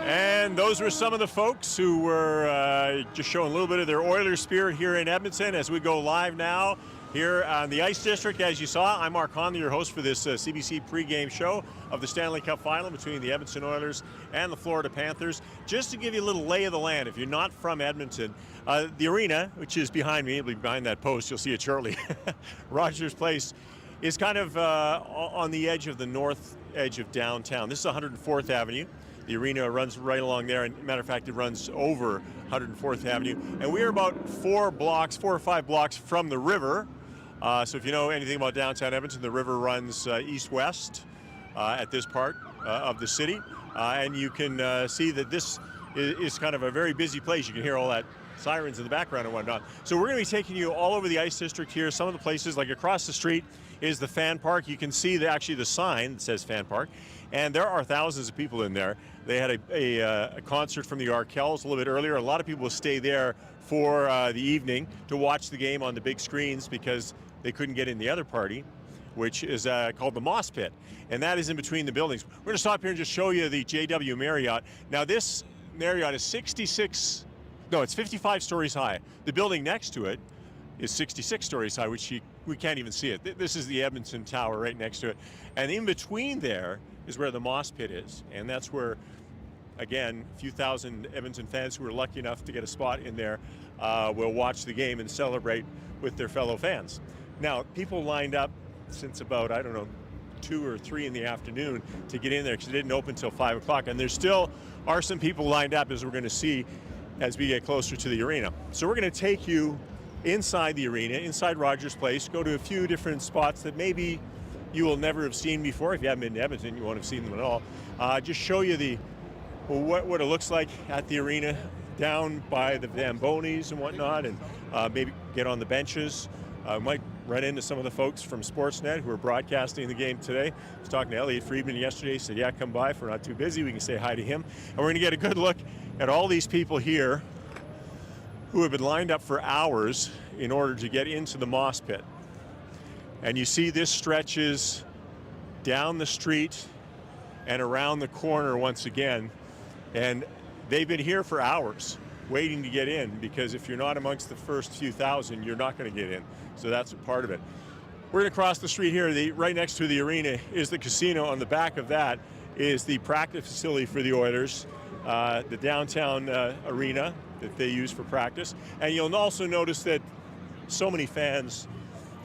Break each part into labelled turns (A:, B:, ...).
A: And those were some of the folks who were just showing a little bit of their Oilers spirit here in Edmonton as we go live now here on the Ice District. As you saw, I'm Mark Connolly, your host for this CBC pregame show of the Stanley Cup final between the Edmonton Oilers and the Florida Panthers. Just to give you a little lay of the land, if you're not from Edmonton, the arena, which is behind me, it'll be behind that post, you'll see it shortly, Rogers Place, is kind of on the edge of the north edge of downtown. This is 104th Avenue. The arena runs right along there, and matter of fact, it runs over 104th Avenue. And we're about 4 or 5 blocks from the river. So if you know anything about downtown Edmonton, the river runs east-west at this part of the city. And you can see that this is kind of a very busy place. You can hear all that sirens in the background and whatnot. So we're going to be taking you all over the Ice District here. Some of the places, like across the street, is the Fan Park. You can see actually the sign that says Fan Park. And there are thousands of people in there. They had a concert from the Arkells a little bit earlier. A lot of people will stay there for the evening to watch the game on the big screens because they couldn't get in the other party, which is called the Moss Pit. And that is in between the buildings. We're going to stop here and just show you the JW Marriott. Now this Marriott is 55 stories high. The building next to it is 66 stories high, which we can't even see it. This is the Edmonton Tower right next to it. And in between there is where the Moss Pit is. And that's where, again, a few thousand Edmonton fans who were lucky enough to get a spot in there will watch the game and celebrate with their fellow fans. Now, people lined up since about, 2 or 3 in the afternoon to get in there because it didn't open until 5 o'clock. And there still are some people lined up, as we're going to see as we get closer to the arena. So we're going to take you inside the arena, inside Rogers Place, go to a few different spots that maybe you will never have seen before. If you haven't been to Edmonton, you won't have seen them at all. Just show you what it looks like at the arena down by the Zambonis and whatnot, and maybe get on the benches. Might run into some of the folks from Sportsnet who are broadcasting the game today. I was talking to Elliot Friedman yesterday. He said, yeah, come by if we're not too busy. We can say hi to him. And we're going to get a good look at all these people here who have been lined up for hours in order to get into the Moss Pit. And you see this stretches down the street and around the corner once again. And they've been here for hours waiting to get in, because if you're not amongst the first few thousand, you're not going to get in. So that's a part of it. We're going to cross the street here. Right next to the arena is the casino. On the back of that is the practice facility for the Oilers, the downtown arena that they use for practice. And you'll also notice that so many fans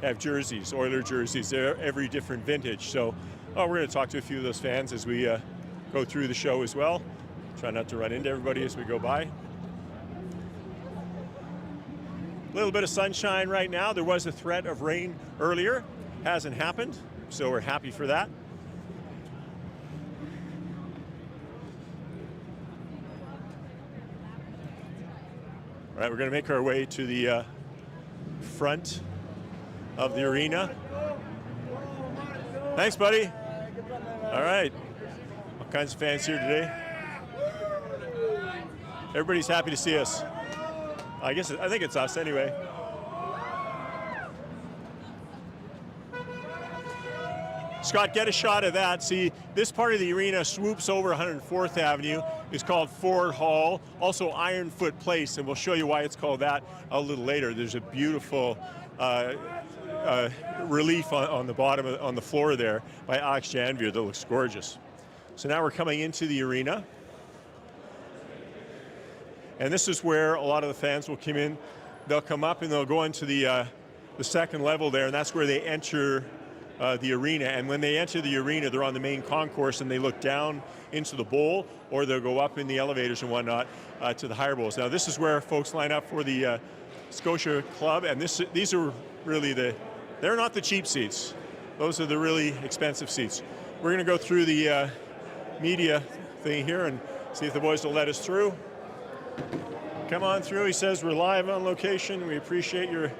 A: have jerseys, Oiler jerseys. They're every different vintage. So we're going to talk to a few of those fans as we go through the show as well. Try not to run into everybody as we go by. A little bit of sunshine right now. There was a threat of rain earlier. Hasn't happened, so we're happy for that. All right, we're going to make our way to the front of the arena. Thanks, buddy. All right. All kinds of fans here today. Everybody's happy to see us. I think it's us anyway. Scott, get a shot of that. See, this part of the arena swoops over 104th Avenue. It's called Ford Hall, also Ironfoot Place, and we'll show you why it's called that a little later. There's a beautiful relief on the bottom, on the floor there by Alex Janvier that looks gorgeous. So now we're coming into the arena. And this is where a lot of the fans will come in. They'll come up and they'll go into the second level there, and that's where they enter the arena. And when they enter the arena, they're on the main concourse and they look down into the bowl, or they'll go up in the elevators and whatnot to the higher bowls. Now this is where folks line up for the Scotia Club, and these are really they're not the cheap seats. Those are the really expensive seats. We're going to go through the media thing here and see if the boys will let us through. Come on through. He says we're live on location. We appreciate your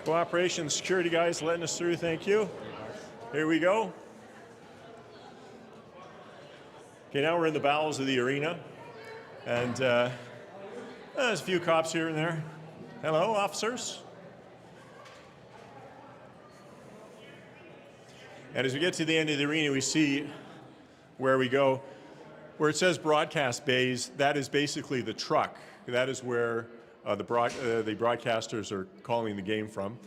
A: cooperation. Security guys letting us through. Thank you. Here we go. Okay, now we're in the bowels of the arena. And there's a few cops here and there. Hello, officers. And as we get to the end of the arena, we see where we go. Where it says broadcast bays, that is basically the truck. That is where the broadcasters are calling the game from.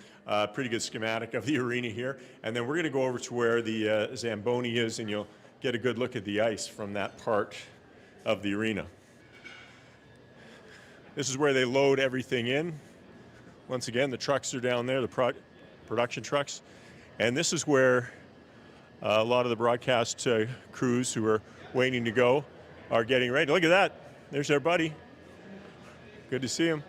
A: Pretty good schematic of the arena here. And then we're going to go over to where the Zamboni is, and you'll get a good look at the ice from that part of the arena. This is where they load everything in. Once again, the trucks are down there, the production trucks. And this is where a lot of the broadcast crews who are waiting to go are getting ready. Look at that. There's our buddy. Good to see him.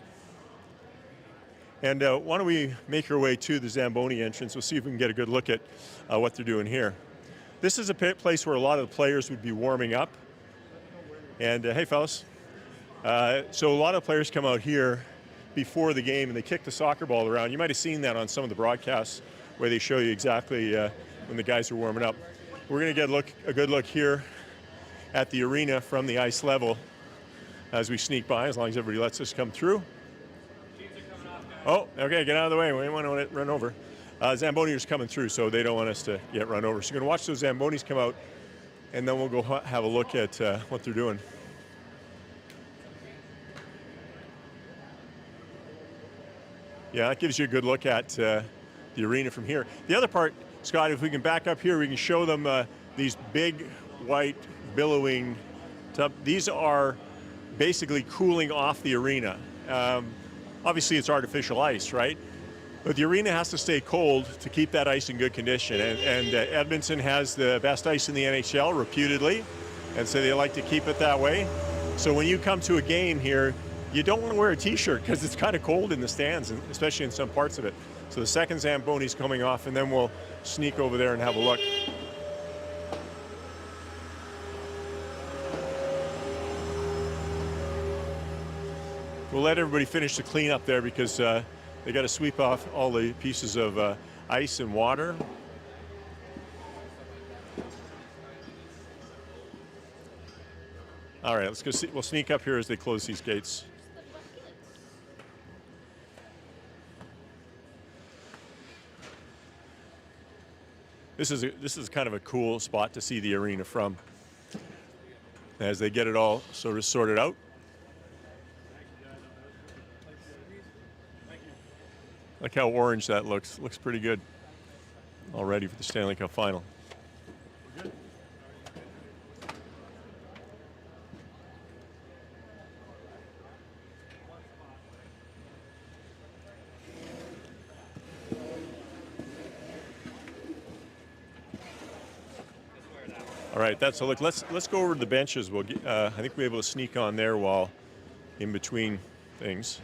A: And why don't we make our way to the Zamboni entrance. We'll see if we can get a good look at what they're doing here. This is a place where a lot of the players would be warming up. And hey, fellas. So a lot of players come out here before the game and they kick the soccer ball around. You might have seen that on some of the broadcasts where they show you exactly when the guys are warming up. We're going to get a good look here at the arena from the ice level as we sneak by, as long as everybody lets us come through. Oh, okay, get out of the way. We don't want to run over. Zamboni's coming through, so they don't want us to get run over. So you're going to watch those Zambonis come out, and then we'll go have a look at what they're doing. Yeah, that gives you a good look at the arena from here. The other part, Scott, if we can back up here, we can show them these big white billowing tub. These are basically cooling off the arena. Obviously, it's artificial ice, right? But the arena has to stay cold to keep that ice in good condition. And Edmonton has the best ice in the NHL, reputedly, and so they like to keep it that way. So when you come to a game here, you don't want to wear a T-shirt because it's kind of cold in the stands, especially in some parts of it. So the second Zamboni's coming off, and then we'll sneak over there and have a look. We'll let everybody finish the cleanup there because they got to sweep off all the pieces of ice and water. All right, let's go see. We'll sneak up here as they close these gates. This is kind of a cool spot to see the arena from as they get it all sort of sorted out. Look how orange that looks. Looks pretty good. All ready for the Stanley Cup final. All right, that's a look. Let's go over to the benches. We'll get, I think we'll be able to sneak on there while in between things.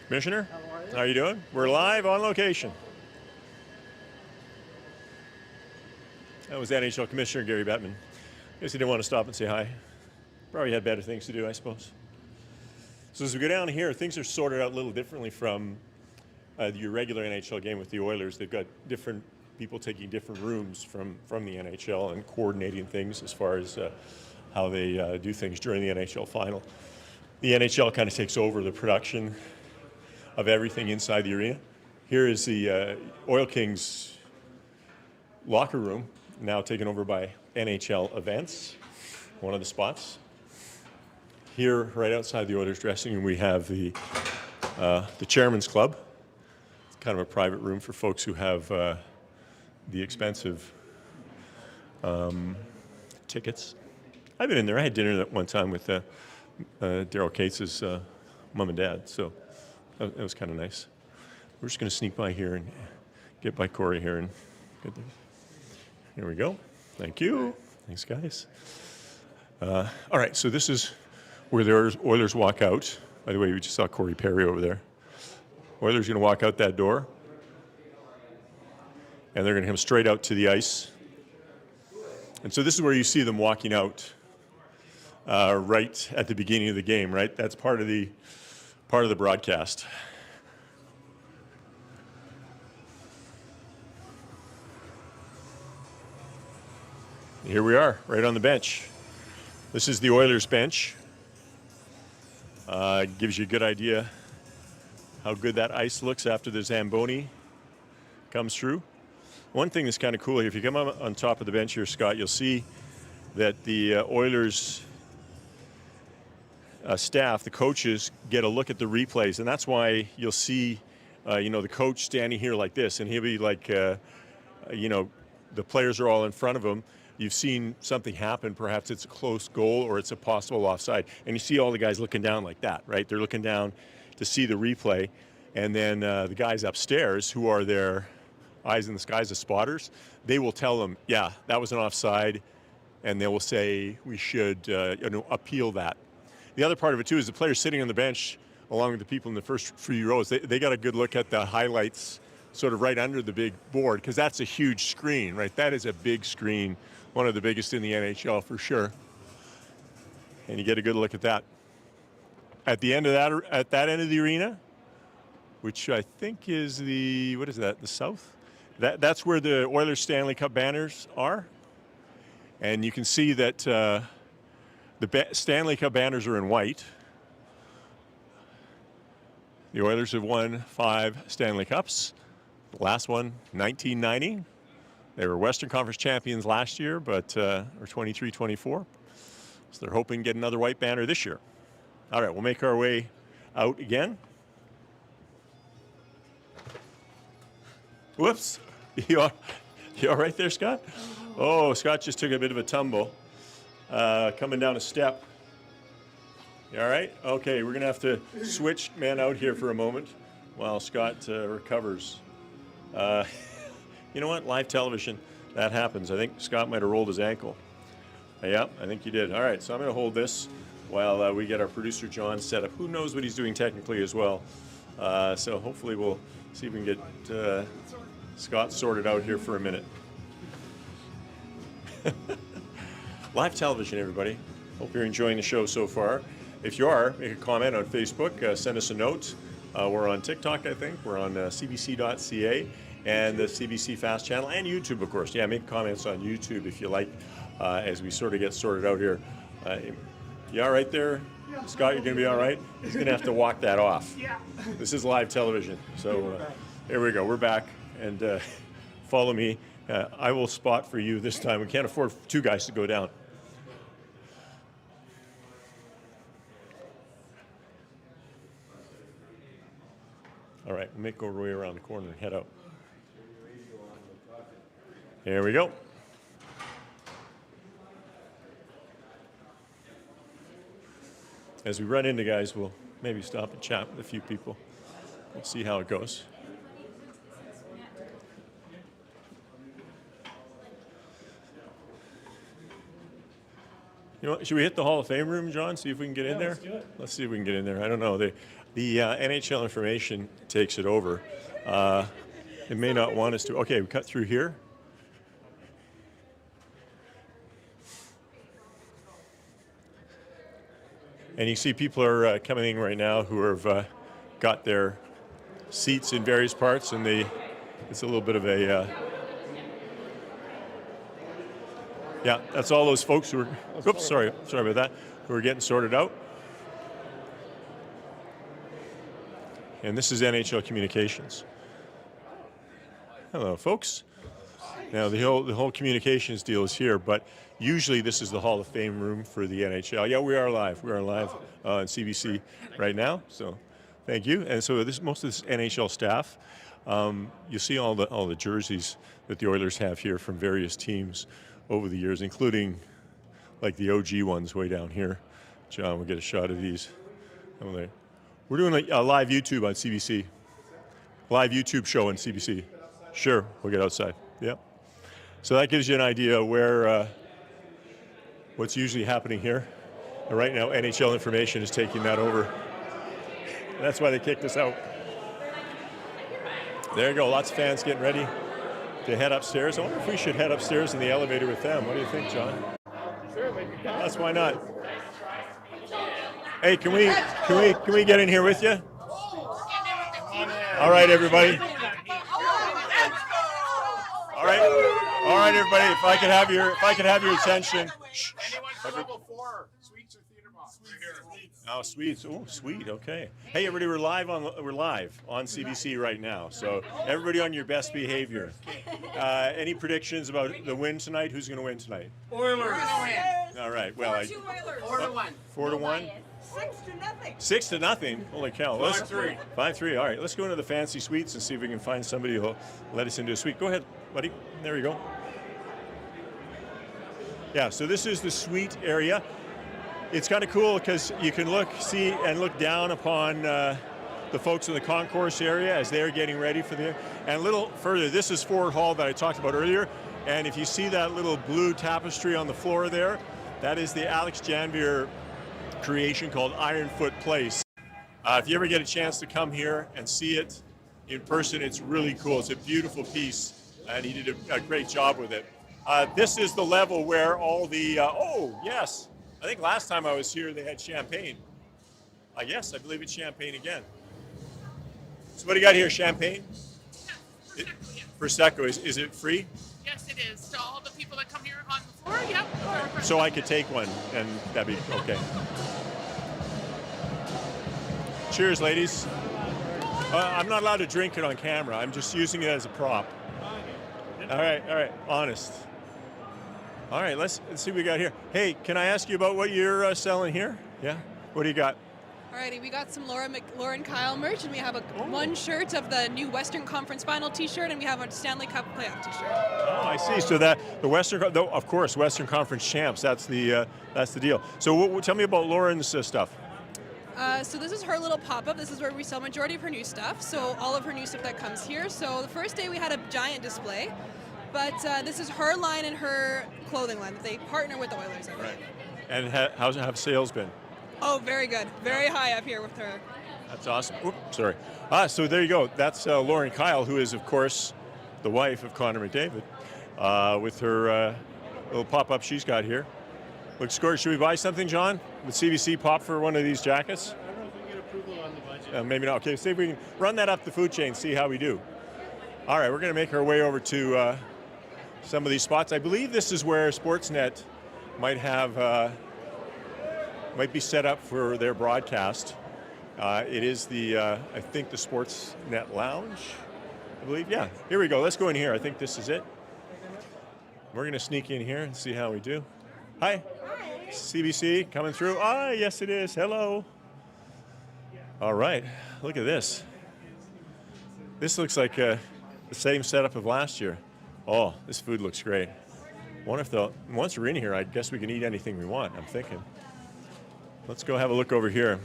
A: Commissioner, how are you doing? We're live on location. That was NHL Commissioner Gary Bettman. I guess he didn't want to stop and say hi. Probably had better things to do, I suppose. So as we go down here, things are sorted out a little differently from your regular NHL game with the Oilers. They've got different people taking different rooms from the NHL and coordinating things as far as how they do things during the NHL final. The NHL kind of takes over the production of everything inside the arena. Here is the Oil Kings locker room, now taken over by NHL Events, one of the spots. Here, right outside the Oilers dressing room, we have the Chairman's Club. It's kind of a private room for folks who have the expensive tickets. I've been in there. I had dinner that one time with Daryl Cates' mom and dad, so that was kind of nice. We're just going to sneak by here and get by Corey here and get there. Here we go. Thank you. Thanks, guys. All right, so this is where the Oilers walk out. By the way, we just saw Corey Perry over there. Oilers going to walk out that door, and they're going to come straight out to the ice. And so this is where you see them walking out right at the beginning of the game, right? That's part of the broadcast. Here we are, right on the bench. This is the Oilers bench. Gives you a good idea how good that ice looks after the Zamboni comes through. One thing that's kind of cool here, if you come up on top of the bench here, Scott, you'll see that the Oilers staff, the coaches, get a look at the replays, and that's why you'll see, the coach standing here like this, and he'll be like, the players are all in front of him. You've seen something happen, perhaps it's a close goal or it's a possible offside, and you see all the guys looking down like that, right? They're looking down to see the replay, and then the guys upstairs who are their eyes in the skies, the spotters, they will tell them, yeah, that was an offside, and they will say we should appeal that. The other part of it too is the players sitting on the bench along with the people in the first few rows, they got a good look at the highlights sort of right under the big board, because that's a huge screen, right? That is a big screen, one of the biggest in the NHL for sure. And you get a good look at that. At the end of that, at that end of the arena, which I think is the, what is that, the south? That's where the Oilers Stanley Cup banners are. And you can see that the Stanley Cup banners are in white. The Oilers have won 5 Stanley Cups. The last one, 1990. They were Western Conference champions last year, but or 23-24. So they're hoping to get another white banner this year. All right, we'll make our way out again. Whoops. You all right there, Scott? Oh, Scott just took a bit of a tumble coming down a step. You all right? Okay, we're going to have to switch man out here for a moment while Scott recovers. You know what? Live television, that happens. I think Scott might have rolled his ankle. Yeah, I think he did. All right, so I'm going to hold this while we get our producer John set up. Who knows what he's doing technically as well. So hopefully we'll see if we can get Scott sorted out here for a minute. Live television, everybody. Hope you're enjoying the show so far. If you are, make a comment on Facebook, send us a note. We're on TikTok, I think. We're on CBC.ca and the CBC Fast Channel and YouTube, of course. Yeah, make comments on YouTube if you like as we sort of get sorted out here. You all right there? Yeah. Scott, you're going to be all right? He's going to have to walk that off. Yeah. This is live television. So here we go. We're back. And follow me. I will spot for you this time. We can't afford 2 guys to go down. All right, we'll make our way around the corner and head out. Here we go. As we run into guys, we'll maybe stop and chat with a few people. We'll see how it goes. You know, should we hit the Hall of Fame room, John, see if we can get in there? Let's do it. Let's see if we can get in there. I don't know. The NHL information takes it over. It may not want us to. Okay, we cut through here. And you see people are coming in right now who have got their seats in various parts, and it's a little bit of a... Yeah, that's all those folks who are, oops, sorry about that, who are getting sorted out. And this is NHL Communications. Hello, folks. Now, the whole communications deal is here, but usually this is the Hall of Fame room for the NHL. Yeah, we are live. We are live on CBC right now, so thank you. And so most of this NHL staff, you see all the jerseys that the Oilers have here from various teams over the years, including like the OG ones way down here. John, we'll get a shot of these. We're doing a live YouTube on CBC. Live YouTube show on CBC. Sure, we'll get outside. Yep. So that gives you an idea where what's usually happening here. And right now, NHL Information is taking that over. That's why they kicked us out. There you go, lots of fans getting ready to head upstairs. I wonder if we should head upstairs in the elevator with them. What do you think, John? Sure, that's why not. Hey, can we get in here with you? All right, everybody. All right. All right, everybody. If I could have your attention.
B: Anyone for level 4, suites or theater box?
A: Oh, sweets. Oh, sweet. Okay. Hey, everybody, we're live on CBC right now. So everybody on your best behavior. Any predictions about the win tonight? Who's going to win tonight?
B: Oilers.
A: All right. Well,
B: 4-1.
A: 4-1. 6-0. Holy cow.
B: 5-3.
A: 5-3. All right. Let's go into the fancy suites and see if we can find somebody who'll let us into a suite. Go ahead, buddy. There you go. Yeah. So this is the suite area. It's kind of cool because you can look down upon the folks in the concourse area as they're getting ready for and a little further, this is Ford Hall that I talked about earlier. And if you see that little blue tapestry on the floor there, that is the Alex Janvier creation called Ironfoot Place. If you ever get a chance to come here and see it in person, it's really cool. It's a beautiful piece, and he did a great job with it. This is the level where all the, oh, yes. I think last time I was here, they had champagne. Yes, I believe it's champagne again. So what do you got here, champagne? Prosecco, is it free?
C: Yes, it is. To all the people that come here on the floor, yep.
A: So I could take one, and that'd be okay. Cheers, ladies. I'm not allowed to drink it on camera. I'm just using it as a prop. All right, honest. All right, let's see what we got here. Hey, can I ask you about what you're selling here? Yeah? What do you got?
D: Alrighty, we got some Lauren Kyle merch, and we have one shirt of the new Western Conference Final T-shirt, and we have a Stanley Cup playoff T-shirt. Oh,
A: I see. So that the of course, Western Conference champs. That's the deal. So tell me about Lauren's stuff.
D: So this is her little pop-up. This is where we sell majority of her new stuff. So all of her new stuff that comes here. So the first day we had a giant display. But this is her line and her clothing line. They partner with the Oilers, I think.
A: Right. And how's have sales been?
D: Oh, very good. Very high up here with her.
A: That's awesome. Oops, sorry. So there you go. That's Lauren Kyle, who is, of course, the wife of Connor McDavid, with her little pop-up she's got here. Looks gorgeous. Should we buy something, John? Would CBC pop for one of these jackets?
E: I don't know if we can get approval on the budget.
A: Maybe not. Okay, see if we can run that up the food chain, see how we do. All right, we're going to make our way over to some of these spots. I believe this is where Sportsnet might be set up for their broadcast. It is I think the Sportsnet Lounge, I believe. Yeah, here we go. Let's go in here. I think this is it. We're going to sneak in here and see how we do. Hi. Hi. CBC coming through. Yes it is. Hello. All right. Look at this. This looks like the same setup of last year. Oh, this food looks great. Wonder if once we're in here, I guess we can eat anything we want, I'm thinking. Let's go have a look over here.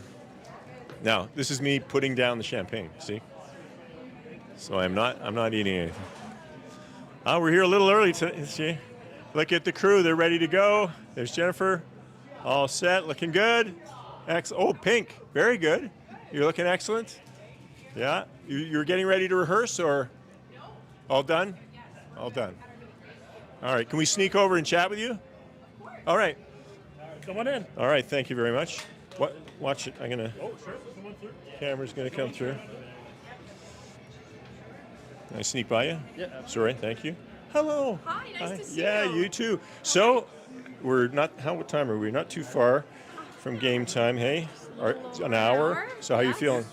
A: Now, this is me putting down the champagne, see? So I'm not eating anything. We're here a little early today, see? Look at the crew, they're ready to go. There's Jennifer, all set, looking good. Oh, pink, very good. You're looking excellent. Yeah, you're getting ready to rehearse, or all done? All done. All right, can we sneak over and chat with you? All right.
E: Come on in.
A: All right, thank you very much. Watch it. I'm gonna.
E: Oh, sure. Come on through.
A: Camera's gonna come through. Can I sneak by you?
E: Yeah. Absolutely.
A: Sorry, thank you. Hello.
F: Hi, nice to see
A: you. You too. So, we're not. What time are we? Not too far from game time. Hey, an hour. So how you feeling?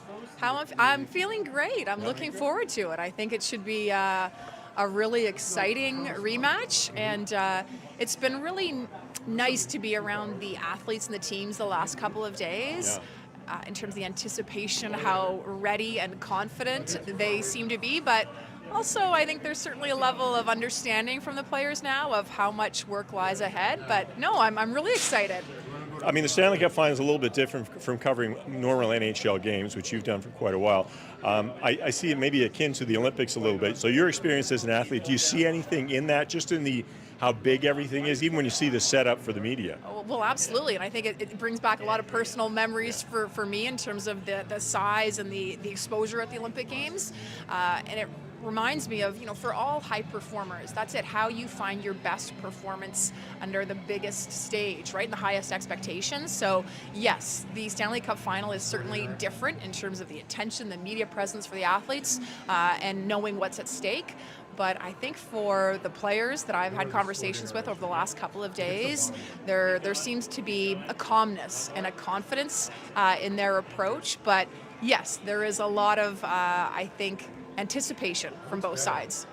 F: I'm feeling great. I'm looking forward to it. I think it should be a really exciting rematch, and it's been really nice to be around the athletes and the teams the last couple of days. Yeah. In terms of the anticipation, how ready and confident they seem to be, but also I think there's certainly a level of understanding from the players now of how much work lies ahead. But no, I'm really excited.
A: I mean, the Stanley Cup final is a little bit different from covering normal NHL games, which you've done for quite a while. I see it maybe akin to the Olympics a little bit. So your experience as an athlete, do you see anything in that, just in how big everything is, even when you see the setup for the media?
F: Well, absolutely, and I think it brings back a lot of personal memories for me in terms of the size and the exposure at the Olympic Games, and it reminds me of, for all high performers, that's it, how you find your best performance under the biggest stage, right, and the highest expectations. So yes, the Stanley Cup final is certainly different in terms of the attention, the media presence for the athletes, and knowing what's at stake. But I think for the players that I've had conversations with over the last couple of days, there seems to be a calmness and a confidence in their approach. But yes, there is a lot of, I think, anticipation from both sides.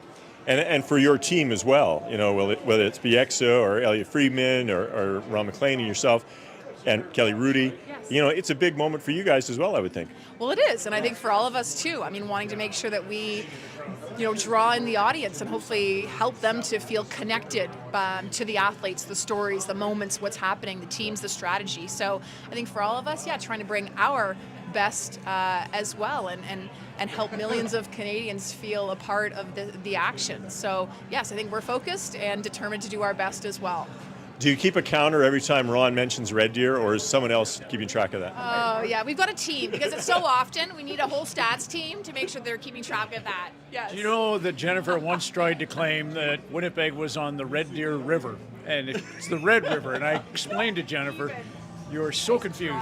A: And for your team as well, you know, whether it's Bieksa or Elliot Friedman or Ron McLean and yourself and Kelly Rudy, you know, it's a big moment for you guys as well, I would think.
F: Well, it is, and I think for all of us too. I mean, wanting to make sure that we, you know, draw in the audience and hopefully help them to feel connected to the athletes, the stories, the moments, what's happening, the teams, the strategy. So I think for all of us, trying to bring our best as well and help millions of Canadians feel a part of the action. So yes, I think we're focused and determined to do our best as well.
A: Do you keep a counter every time Ron mentions Red Deer, or is someone else keeping track of that?
F: Oh yeah, we've got a team because it's so often. We need a whole stats team to make sure they're keeping track of that. Yes.
E: Do you know that Jennifer once tried to claim that Winnipeg was on the Red Deer River, and it's the Red River, and I explained to Jennifer, you are so confused.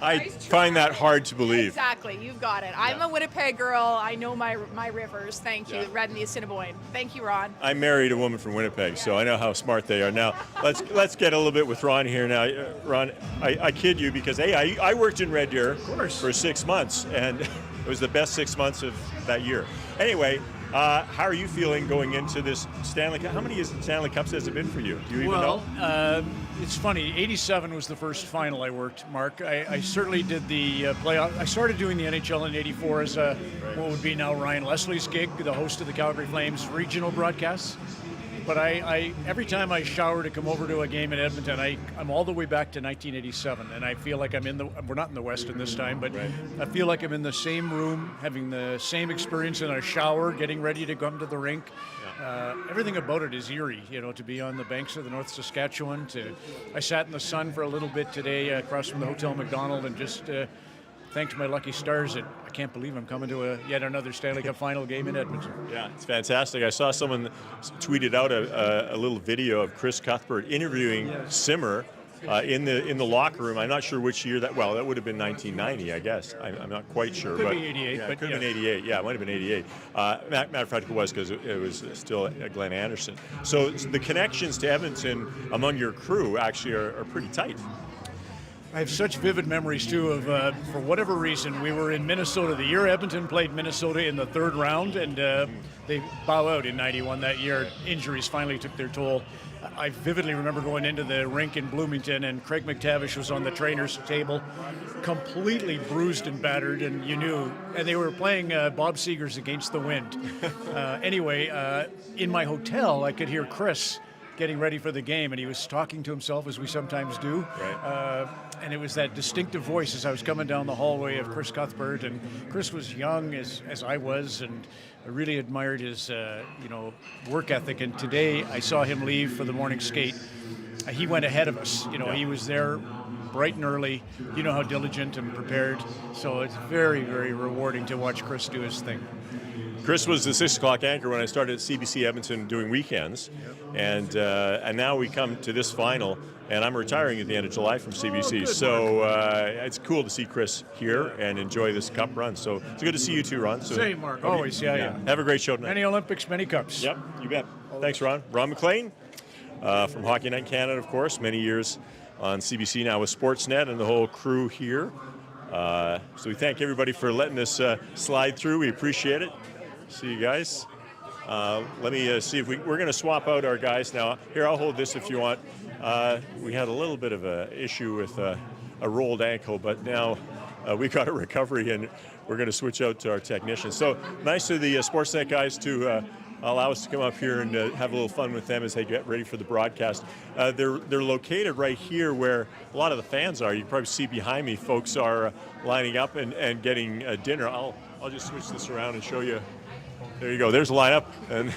A: I find that hard to believe.
F: Exactly, you've got it. I'm a Winnipeg girl. I know my rivers. Thank you, the Red and the Assiniboine. Thank you, Ron.
A: I married a woman from Winnipeg, so I know how smart they are. Now, let's get a little bit with Ron here. Now, Ron, I kid you because I worked in Red Deer for 6 months, and it was the best 6 months of that year. Anyway, how are you feeling going into this Stanley Cup? How many Stanley Cups has it been for you? Do you even know?
E: It's funny. 87 was the first final I worked, Mark. I certainly did the playoff. I started doing the NHL in 84 as what would be now Ryan Leslie's gig, the host of the Calgary Flames regional broadcasts. But I every time I shower to come over to a game in Edmonton, I'm all the way back to 1987, and I feel like we're not in the Westin this time, but I feel like I'm in the same room, having the same experience in a shower, getting ready to come to the rink. Everything about it is eerie, you know, to be on the banks of the North Saskatchewan. I sat in the sun for a little bit today across from the Hotel McDonald and just thanks my lucky stars that I can't believe I'm coming to yet another Stanley Cup final game in Edmonton.
A: Yeah, it's fantastic. I saw someone tweeted out a little video of Chris Cuthbert interviewing Simmer in the locker room. I'm not sure which year that would have been 1990, I guess. I'm not quite sure.
E: Could be 88.
A: Yeah, it could have been 88. Yeah, it might have been 88. Matter of fact, it was because it was still Glenn Anderson. So the connections to Edmonton among your crew actually are pretty tight.
E: I have such vivid memories, too, of, for whatever reason, we were in Minnesota. The year Edmonton played Minnesota in the third round, and they bow out in 91 that year. Injuries finally took their toll. I vividly remember going into the rink in Bloomington, and Craig McTavish was on the trainer's table, completely bruised and battered, and you knew. And they were playing Bob Seger's Against the Wind. Anyway, in my hotel, I could hear Chris getting ready for the game, and he was talking to himself, as we sometimes do.
A: Right.
E: And it was that distinctive voice as I was coming down the hallway of Chris Cuthbert, and Chris was young as I was, and I really admired his work ethic. And today I saw him leave for the morning skate. He went ahead of us. You know, he was there bright and early. You know how diligent and prepared. So it's very, very rewarding to watch Chris do his thing.
A: Chris was the 6 o'clock anchor when I started at CBC Edmonton doing weekends, and now we come to this final, and I'm retiring at the end of July from CBC.
E: Good,
A: so it's cool to see Chris here and enjoy this cup run. So it's good to see you too, Ron. So,
E: same, Mark. Always, yeah.
A: Have a great show tonight.
E: Many Olympics, many cups.
A: Yep, you bet. Thanks, Ron. Ron McLean from Hockey Night Canada, of course, many years on CBC, now with Sportsnet and the whole crew here. So we thank everybody for letting us slide through. We appreciate it. See you guys. Let me see if we're going to swap out our guys now. Here, I'll hold this if you want. We had a little bit of an issue with a rolled ankle, but now we got a recovery, and we're going to switch out to our technicians. So nice of the Sportsnet guys to allow us to come up here and have a little fun with them as they get ready for the broadcast. They're located right here where a lot of the fans are. You can probably see behind me, folks are lining up and getting dinner. I'll just switch this around and show you. There you go. There's a lineup, and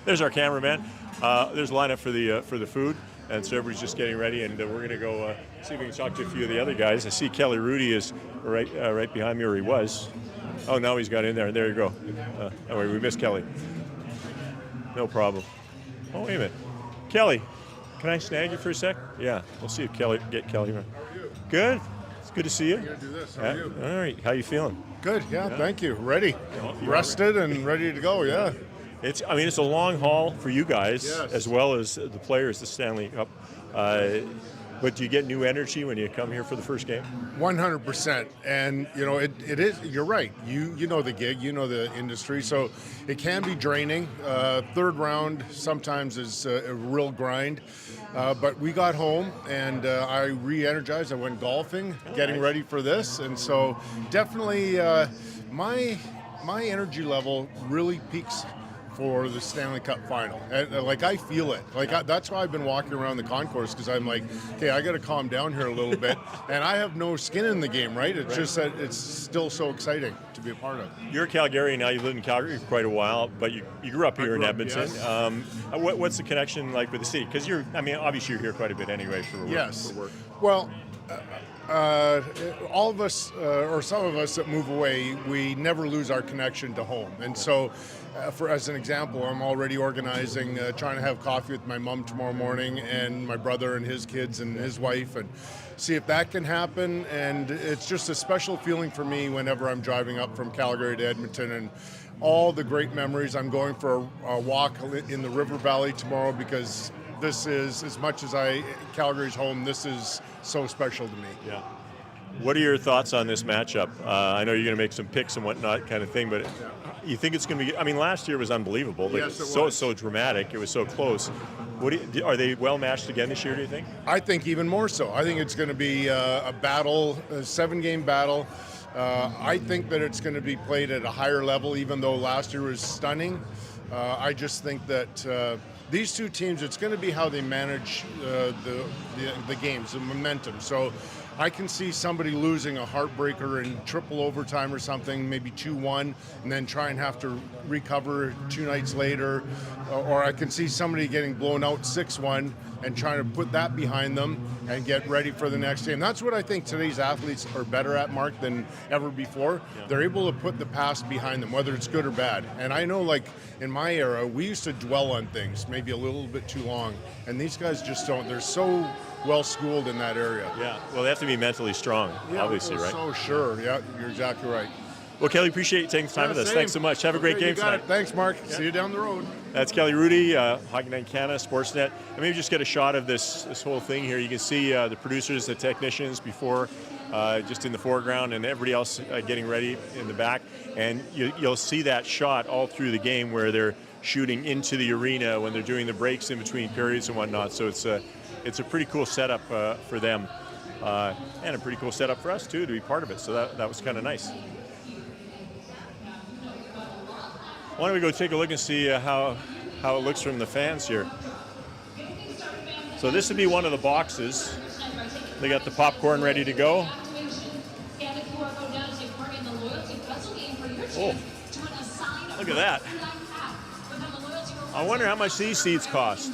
A: there's our cameraman. There's a lineup for the food, and so everybody's just getting ready. And we're going to go see if we can talk to a few of the other guys. I see Kelly Rudy is right behind me, or he was. Oh, now he's got in there. There you go. Oh, wait, we missed Kelly. No problem. Oh, wait a minute, Kelly. Can I snag you for a sec? Yeah, we'll see if get Kelly. Good. It's good to see you.
G: I'm gonna do this. How are you?
A: All right. How you feeling?
G: Good. Yeah. Thank you. Ready. Rested and ready to go. Yeah.
A: I mean, it's a long haul for you guys,
G: Yes.
A: as well as the players, the Stanley Cup. But do you get new energy when you come here for the first game?
G: 100%. And, you know, it is, you're right. You know the gig, you know the industry, so it can be draining. Third round sometimes is a real grind. But we got home and I re-energized. I went golfing, getting ready for this. And so definitely my energy level really peaks for the Stanley Cup final. And like, I feel it. Like, that's why I've been walking around the concourse, because I'm like, okay, I got to calm down here a little bit. And I have no skin in the game, right? It's just that it's still so exciting to be a part of.
A: You're a Calgarian now. You've lived in Calgary for quite a while, but you grew up here in Edmonton.
G: Yes.
A: What's the connection like with the city? Because obviously you're here quite a bit anyway for work.
G: Yes.
A: For work.
G: Well, all of us, or some of us that move away, we never lose our connection to home. And so, as an example, I'm already organizing, trying to have coffee with my mom tomorrow morning, and my brother and his kids and his wife, and see if that can happen. And it's just a special feeling for me whenever I'm driving up from Calgary to Edmonton, and all the great memories. I'm going for a walk in the River Valley tomorrow, because this is, as much as Calgary's home, this is so special to me.
A: Yeah. What are your thoughts on this matchup? I know you're going to make some picks and whatnot kind of thing, but you think it's going to be, I mean, last year was unbelievable. Like,
G: Yes, it was.
A: So dramatic. It was so close. Are they well matched again this year, do you think?
G: I think even more so. I think it's going to be a battle, a 7-game battle. I think that it's going to be played at a higher level, even though last year was stunning. I just think that these two teams, it's going to be how they manage the games, the momentum. So I can see somebody losing a heartbreaker in triple overtime or something, maybe 2-1, and then try and have to recover 2 nights later. Or I can see somebody getting blown out 6-1 and trying to put that behind them and get ready for the next game. That's what I think today's athletes are better at, Mark, than ever before. Yeah. They're able to put the past behind them, whether it's good or bad. And I know, like, in my era, we used to dwell on things maybe a little bit too long. And these guys just don't. They're so well-schooled in that area.
A: Yeah, well, they have to be mentally strong, obviously, right?
G: So sure. Yeah, you're exactly right.
A: Well, Kelly, appreciate you taking the time with us.
G: Same.
A: Thanks so much. Have a great game tonight.
G: Thanks, Mark. See you down the road.
A: That's Kelly Rudy, Hockey Night in Canada, Sportsnet. And maybe just get a shot of this whole thing here. You can see the producers, the technicians before, just in the foreground, and everybody else getting ready in the back. And you'll see that shot all through the game where they're shooting into the arena when they're doing the breaks in between periods and whatnot. So it's a pretty cool setup for them, and a pretty cool setup for us too to be part of it. So that was kind of nice. Why don't we go take a look and see how it looks from the fans here. So this would be one of the boxes. They got the popcorn ready to go. Oh, look at that. I wonder how much these seats cost.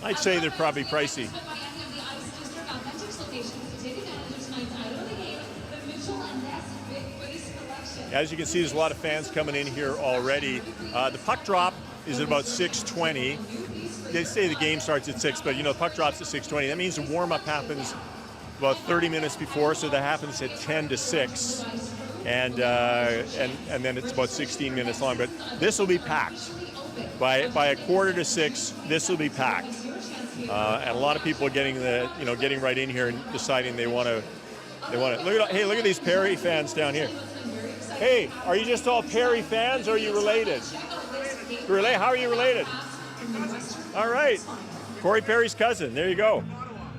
A: I'd say they're probably pricey. As you can see, there's a lot of fans coming in here already. The puck drop is at about 6:20. They say the game starts at 6, but the puck drops at 6:20. That means the warm-up happens about 30 minutes before, so that happens at 10 to 6. And then it's about 16 minutes long. But this will be packed. By a quarter to 6, this will be packed. And a lot of people are getting right in here and deciding they want to. Look at these Perry fans down here. Hey, are you just all Perry fans, or are you related? How are you related? All right. Corey Perry's cousin. There you go.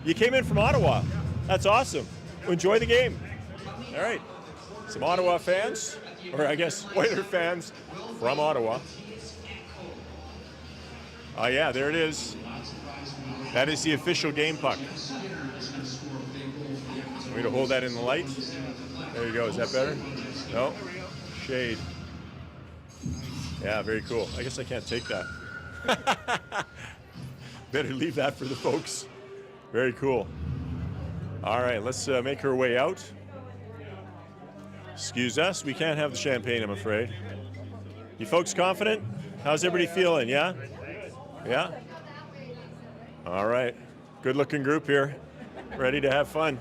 A: You came in from Ottawa. That's awesome. Enjoy the game. All right. Some Ottawa fans, or I guess Oiler fans from Ottawa. Oh, yeah, there it is. That is the official game puck. Want me to hold that in the light? There you go. Is that better? No? Shade. Yeah, very cool. I guess I can't take that. Better leave that for the folks. Very cool. All right, let's make our way out. Excuse us, we can't have the champagne, I'm afraid. You folks confident? How's everybody feeling, yeah? Yeah? All right, good looking group here. Ready to have fun.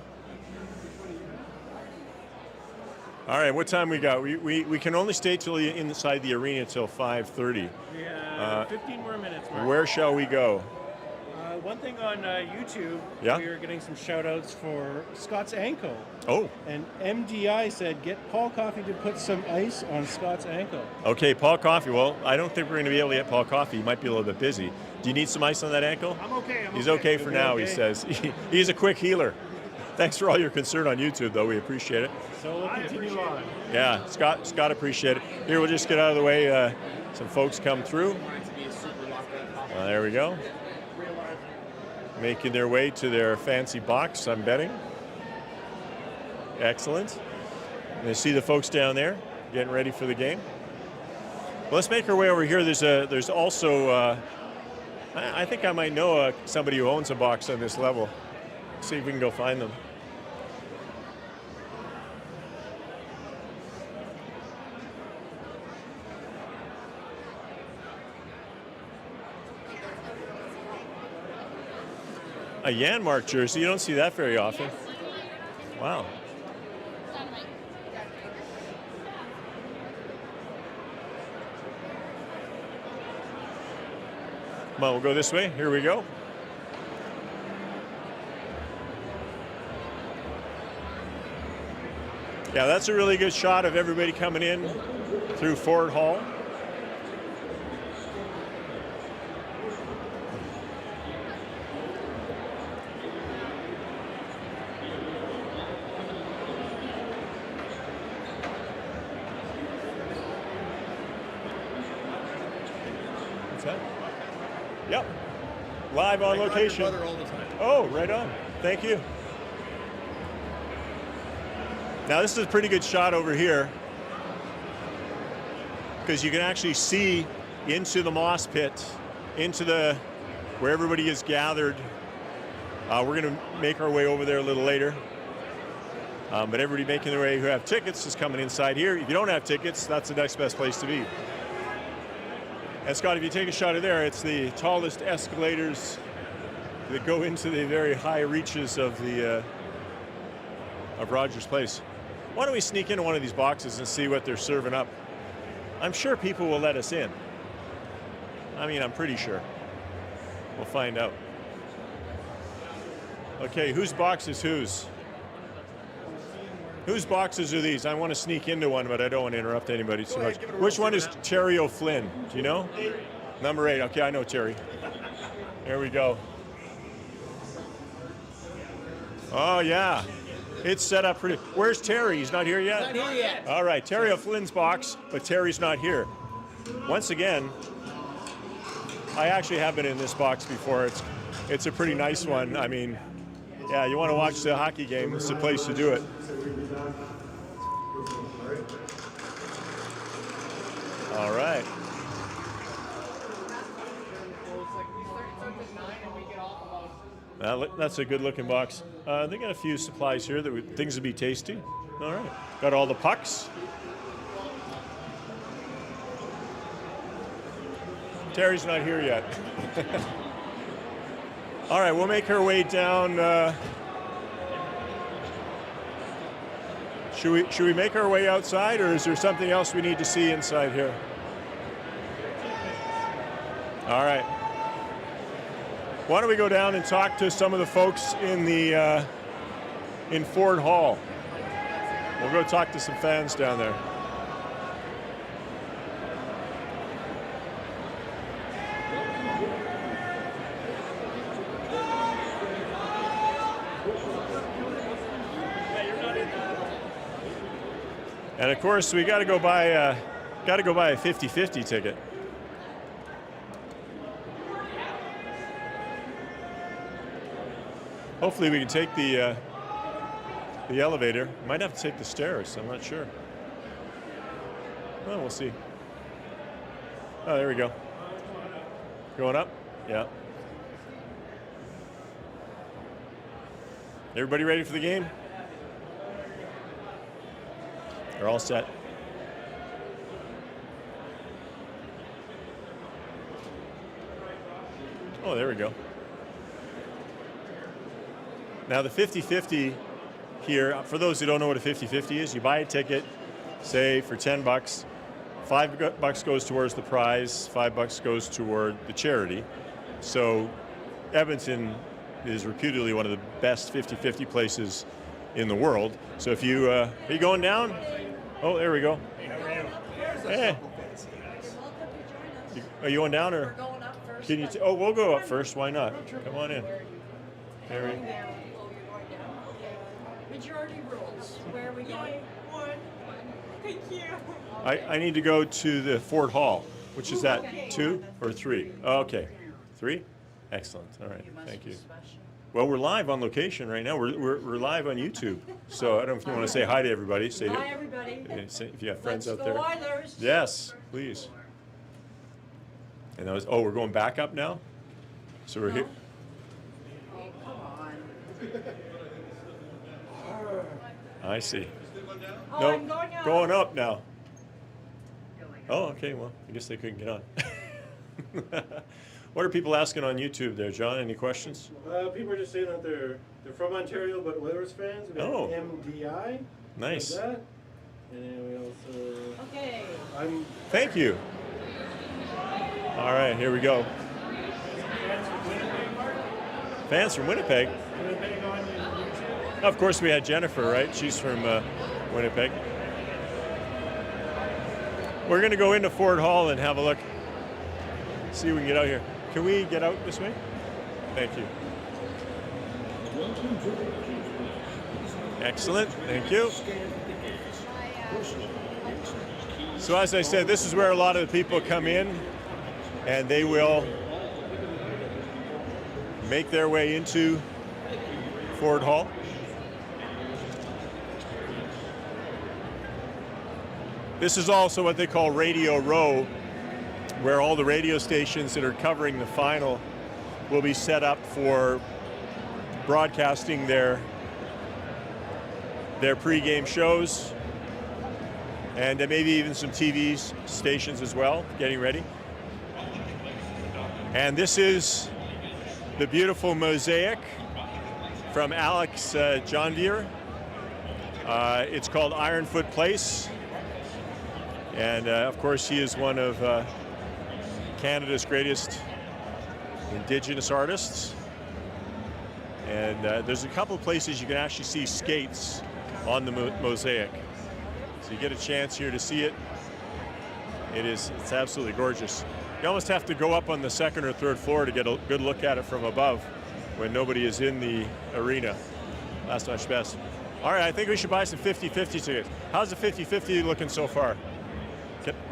A: All right, what time we got? We can only stay till inside the arena till 5:30.
H: We have 15 more minutes, Mark.
A: Where shall we go?
H: One thing on YouTube,
A: Yeah?
H: we are getting some shout-outs for Scott's ankle.
A: Oh,
H: And MDI said, get Paul Coffey to put some ice on Scott's ankle.
A: okay, Paul Coffey. Well, I don't think we're going to be able to get Paul Coffey. He might be a little bit busy. Do you need some ice on that ankle?
H: I'm okay.
A: He's okay for now, he
H: okay.
A: says. He's a quick healer. Thanks for all your concern on YouTube, though. We appreciate it.
H: So we'll continue on.
A: Yeah, Scott appreciate it. Here, we'll just get out of the way. Some folks come through. There we go. Making their way to their fancy box, I'm betting. Excellent. And you see the folks down there getting ready for the game. Well, let's make our way over here. There's also, I think I might know somebody who owns a box on this level. See if we can go find them. A Janmark jersey, you don't see that very often. Wow. Come on, we'll go this way. Here we go. Yeah, that's a really good shot of everybody coming in through Ford Hall. What's that? Yep. Live on location. Oh, right on. Thank you. Now this is a pretty good shot over here because you can actually see into the moss pit, into where everybody is gathered. We're going to make our way over there a little later. But everybody making their way who have tickets is coming inside here. If you don't have tickets, that's the next best place to be. And Scott, if you take a shot of there, it's the tallest escalators that go into the very high reaches of Rogers Place. Why don't we sneak into one of these boxes and see what they're serving up? I'm sure people will let us in. I mean, I'm pretty sure. We'll find out. Okay, whose box is whose? Whose boxes are these? I want to sneak into one, but I don't want to interrupt anybody too much. Which one is Terry O'Flynn? Do you know? Number 8. Okay, I know Terry. There we go. Oh, yeah. It's set up pretty. Where's Terry? He's not here yet?
B: Not here yet.
A: All right, Terry O'Flynn's box, but Terry's not here. Once again, I actually have been in this box before. It's a pretty nice one. I mean, yeah, you want to watch the hockey game, it's the place to do it. All right. That's a good-looking box. They got a few supplies here things would be tasty. All right. Got all the pucks. Terry's not here yet. All right, we'll make our way down. Should we make our way outside, or is there something else we need to see inside here? All right. Why don't we go down and talk to some of the folks in Ford Hall? We'll go talk to some fans down there. And of course, we got to go buy a 50-50 ticket. Hopefully we can take the elevator. Might have to take the stairs, I'm not sure. Well, we'll see. Oh, there we go. Going up? Yeah. Everybody ready for the game? They're all set. Oh, there we go. Now the 50-50 here, for those who don't know what a 50-50 is, you buy a ticket, say for $10, $5 goes towards the prize, $5 goes toward the charity. So Edmonton is reputedly one of the best 50-50 places in the world. So if you, are you going down? Oh, there we go. Hey. Are you going down or?
I: We're going up first.
A: Can you? Oh, we'll go up first. Why not? Come on in. There we go.
I: Majority rules. Where are we going? One. Thank you.
A: I need to go to the Fort Hall, which is that 2 or 3? Oh, okay, 3. Excellent. All right. Thank you. Well, we're live on location right now. We're live on YouTube. So I don't know if you want to say hi to everybody. Say
I: Hi, everybody.
A: if you have friends
I: Let's
A: out
I: go
A: there.
I: Oilers.
A: Yes, please. And that was, oh, we're going back up now? So we're here.
I: Oh, come on.
A: I see.
I: Oh,
A: No,
I: I'm going up.
A: going up now. Oh, okay, well, I guess they couldn't get on. What are people asking on YouTube there, John? Any questions?
H: People are just saying that they're from Ontario but Oilers fans. We have
A: Oh.
H: MDI.
A: Nice.
H: Like that. And then we also.
I: Okay.
A: Thank you. All right, here we go. Fans from Winnipeg.
H: Winnipeg on YouTube.
A: Of course, we had Jennifer, right? She's from Winnipeg. We're going to go into Fort Hall and have a look. See if we can get out here. Can we get out this way? Thank you. Excellent. Thank you. So as I said, this is where a lot of the people come in, and they will make their way into Fort Hall. This is also what they call Radio Row, where all the radio stations that are covering the final will be set up for broadcasting their pregame shows, and maybe even some TV stations as well, getting ready. And this is the beautiful mosaic from Alex Jonvier. It's called Ironfoot Place. And of course, he is one of Canada's greatest Indigenous artists. And there's a couple of places you can actually see skates on the mosaic. So you get a chance here to see it. It's absolutely gorgeous. You almost have to go up on the second or third floor to get a good look at it from above when nobody is in the arena. That's much best. All right, I think we should buy some 50-50 tickets. How's the 50-50 looking so far?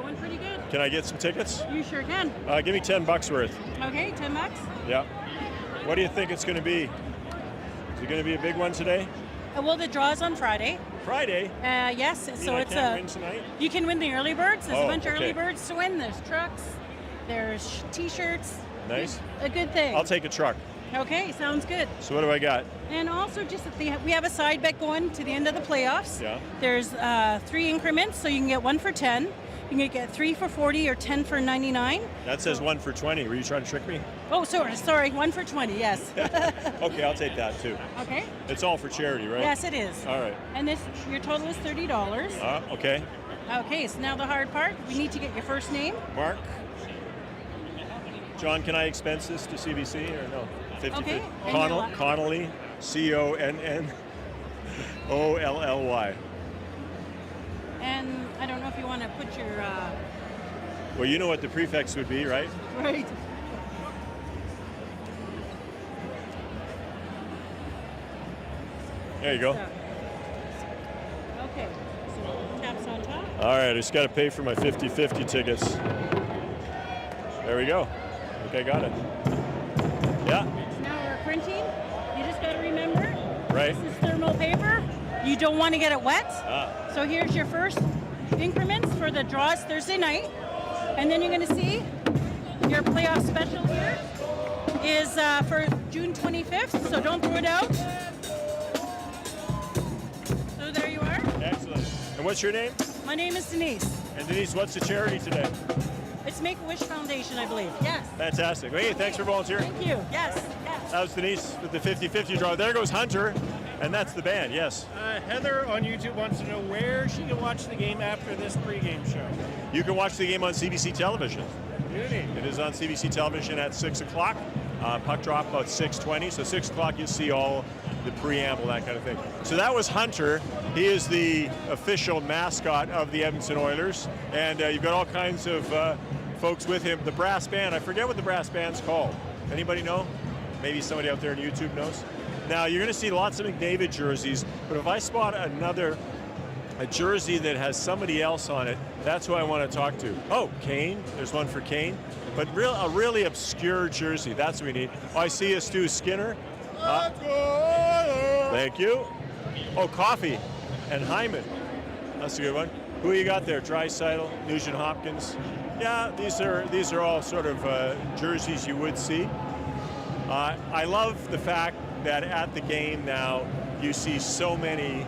J: Going pretty good.
A: Can I get some tickets?
J: You sure can.
A: Give me $10 worth.
J: Okay, $10.
A: Yeah. What do you think it's going to be? Is it going to be a big one today?
J: Well, the draw is on Friday.
A: Friday?
J: Yes. So it's
A: can't win tonight?
J: You can win the early birds. There's a bunch of
A: okay.
J: early birds to win. There's trucks. There's T-shirts.
A: Nice.
J: A good thing.
A: I'll take a truck.
J: Okay, sounds good.
A: So what do I got?
J: And also, just we have a side bet going to the end of the playoffs.
A: Yeah.
J: There's 3 increments, so you can get 1 for 10. You can get 3 for 40 or 10 for 99.
A: That says 1 for 20. Were you trying to trick me?
J: Oh, sorry, 1 for 20. Yes.
A: Okay, I'll take that too.
J: Okay.
A: It's all for charity, right?
J: Yes, it is.
A: All right.
J: And your total is $30.
A: Okay.
J: Okay, so now the hard part. We need to get your first name.
A: Mark. John, can I expense this to CBC or no? 50.
J: Okay.
A: Connolly, Connolly.
J: And I don't know if you want to put your...
A: Well, you know what the prefix would be, right?
J: Right.
A: There you go.
J: Okay, so taps on top.
A: All right, I just got to pay for my 50-50 tickets. There we go. I think I got it. Yeah.
J: Now we're printing. You just got to remember,
A: Right.
J: This is thermal paper. You don't want to get it wet. So here's your first increments for the draws Thursday night. And then you're going to see your playoff special here is for June 25th, so don't throw it out. So there you are.
A: Excellent. And what's your name?
J: My name is Denise.
A: And Denise, what's the charity today?
J: It's Make-A-Wish Foundation, I believe. Yes.
A: Fantastic. Hey, thanks for volunteering.
J: Thank you. Yes.
A: That was Denise with the 50-50 draw. There goes Hunter. And that's the band, yes.
H: Heather on YouTube wants to know where she can watch the game after this pregame show.
A: You can watch the game on CBC Television.
H: Beauty.
A: It is on CBC Television at 6 o'clock. Puck drop about 6:20. So 6 o'clock you'll see all the preamble, that kind of thing. So that was Hunter. He is the official mascot of the Edmonton Oilers. And you've got all kinds of folks with him. The brass band, I forget what the brass band's called. Anybody know? Maybe somebody out there on YouTube knows. Now you're going to see lots of McDavid jerseys, but if I spot a jersey that has somebody else on it, that's who I want to talk to. Oh, Kane. There's one for Kane. But a really obscure jersey. That's what we need. Oh, I see a Stu Skinner. Thank you. Oh, Coffee and Hyman. That's a good one. Who you got there? Draisaitl, Nugent Hopkins. Yeah, these are all sort of jerseys you would see. I love the fact that at the game now you see so many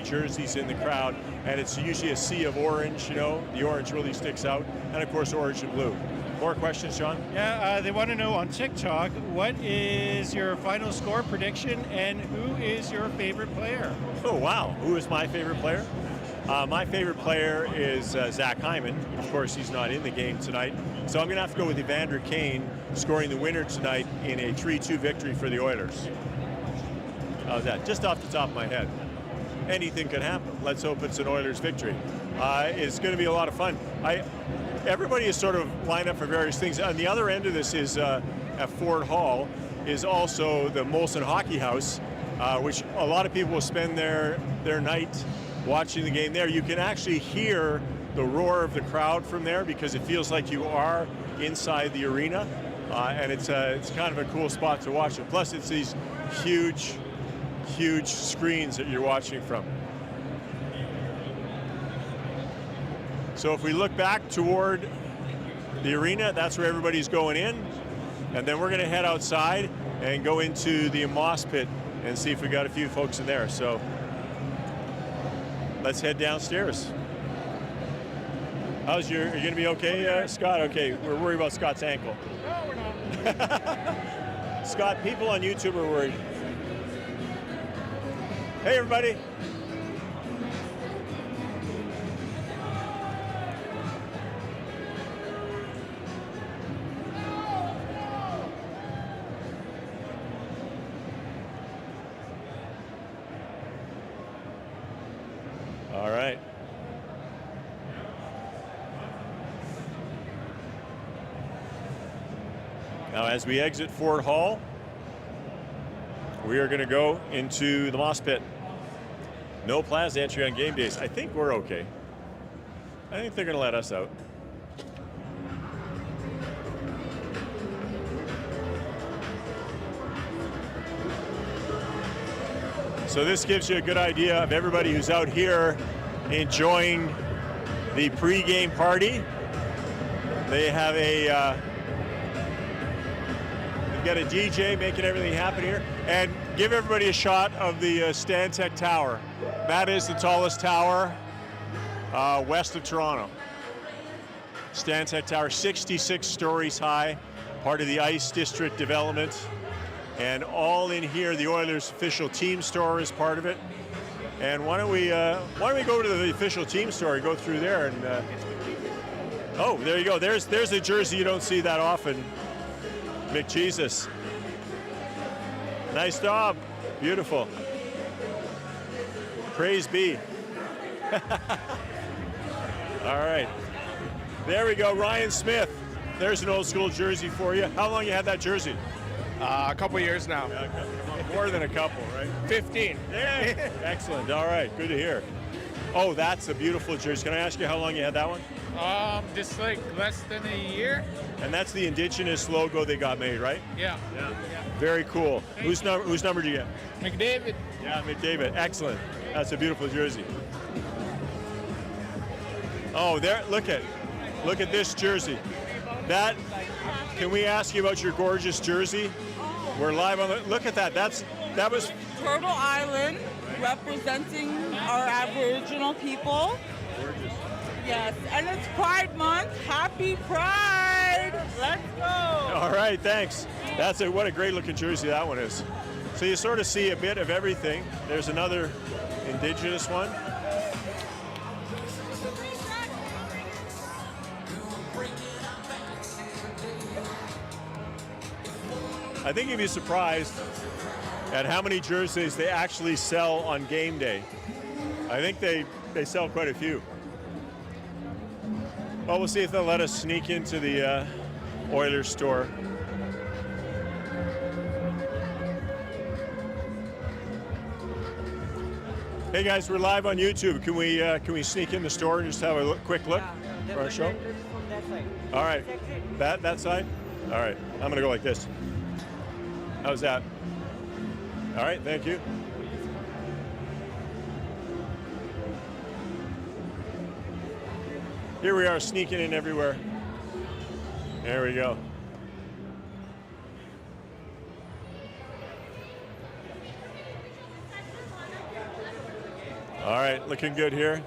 A: jerseys in the crowd, and it's usually a sea of orange. You know, the orange really sticks out, and of course orange and blue. More questions, John?
H: Yeah, they want to know on TikTok, what is your final score prediction and who is your favorite player?
A: Oh, wow. Who is my favorite player? My favorite player is Zach Hyman. Of course, he's not in the game tonight. So I'm going to have to go with Evander Kane scoring the winner tonight in a 3-2 victory for the Oilers. How's that? Just off the top of my head. Anything can happen. Let's hope it's an Oilers victory. It's going to be a lot of fun. Everybody is sort of lined up for various things. On the other end of this is at Ford Hall is also the Molson Hockey House, which a lot of people will spend their night watching the game there. You can actually hear the roar of the crowd from there because it feels like you are inside the arena, and it's kind of a cool spot to watch it. Plus, it's these huge screens that you're watching from. So if we look back toward the arena, that's where everybody's going in, and then we're going to head outside and go into the moss pit and see if we got a few folks in there. So let's head downstairs. Are you going to be okay, Scott? Okay, we're worried about Scott's ankle.
H: No, we're not.
A: Scott, people on YouTube are worried. Hey, everybody. All right. Now, as we exit Ford Hall, we are going to go into the moss pit. No plaza entry on game days. I think we're okay. I think they're going to let us out. So this gives you a good idea of everybody who's out here enjoying the pregame party. They have they've got a DJ making everything happen here. And give everybody a shot of the Stantec Tower. That is the tallest tower west of Toronto. Stantec Tower, 66 stories high, part of the Ice District development. And all in here, the Oilers official team store is part of it. And why don't we go to the official team store and go through there and oh, there you go. There's a jersey you don't see that often. McJesus. Nice job. Beautiful. Praise be. All right. There we go. Ryan Smith. There's an old school jersey for you. How long you had that jersey?
K: A couple years now.
A: Yeah, more than a couple, right?
K: 15.
A: Yeah. Excellent. All right. Good to hear. Oh, that's a beautiful jersey. Can I ask you how long you had that one?
K: Just like less than a year.
A: And that's the Indigenous logo they got made, right?
K: Yeah.
A: Very cool. Whose number did you get?
K: McDavid.
A: Yeah, McDavid. Excellent. That's a beautiful jersey. Oh, there. Look at this jersey. Can we ask you about your gorgeous jersey? We're live on the. Look at that. That was
L: Turtle Island, representing our Aboriginal people.
A: gorgeous.
L: Yes, and it's Pride Month. Happy Pride! Let's go!
A: All right, thanks. What a great looking jersey that one is. So you sort of see a bit of everything. There's another Indigenous one. I think you'd be surprised at how many jerseys they actually sell on game day. I think they sell quite a few. Well, we'll see if they'll let us sneak into the Oilers store. Hey guys, we're live on YouTube. Can we sneak in the store and just have a quick look for our show? All right, that side. All right, I'm gonna go like this. How's that? All right, thank you. Here we are, sneaking in everywhere. There we go. All right, looking good here.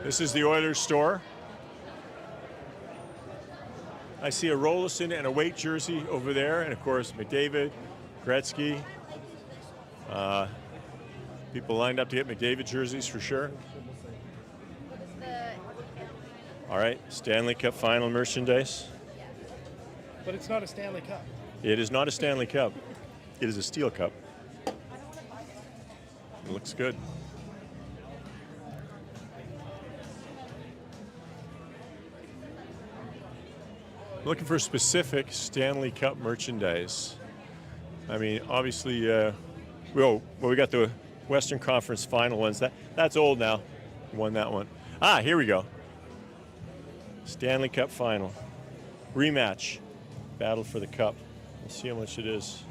A: This is the Oilers store. I see a Rolison and a Waite jersey over there, and of course McDavid, Gretzky. People lined up to get McDavid jerseys for sure. All right, Stanley Cup final merchandise.
H: But it's not a Stanley Cup.
A: It is not a Stanley Cup. It is a steel cup. It looks good. Looking for specific Stanley Cup merchandise. I mean, obviously, we got the Western Conference final ones. That's old now. Won that one. Ah, here we go. Stanley Cup final. Rematch. Battle for the cup. Let's see how much it is.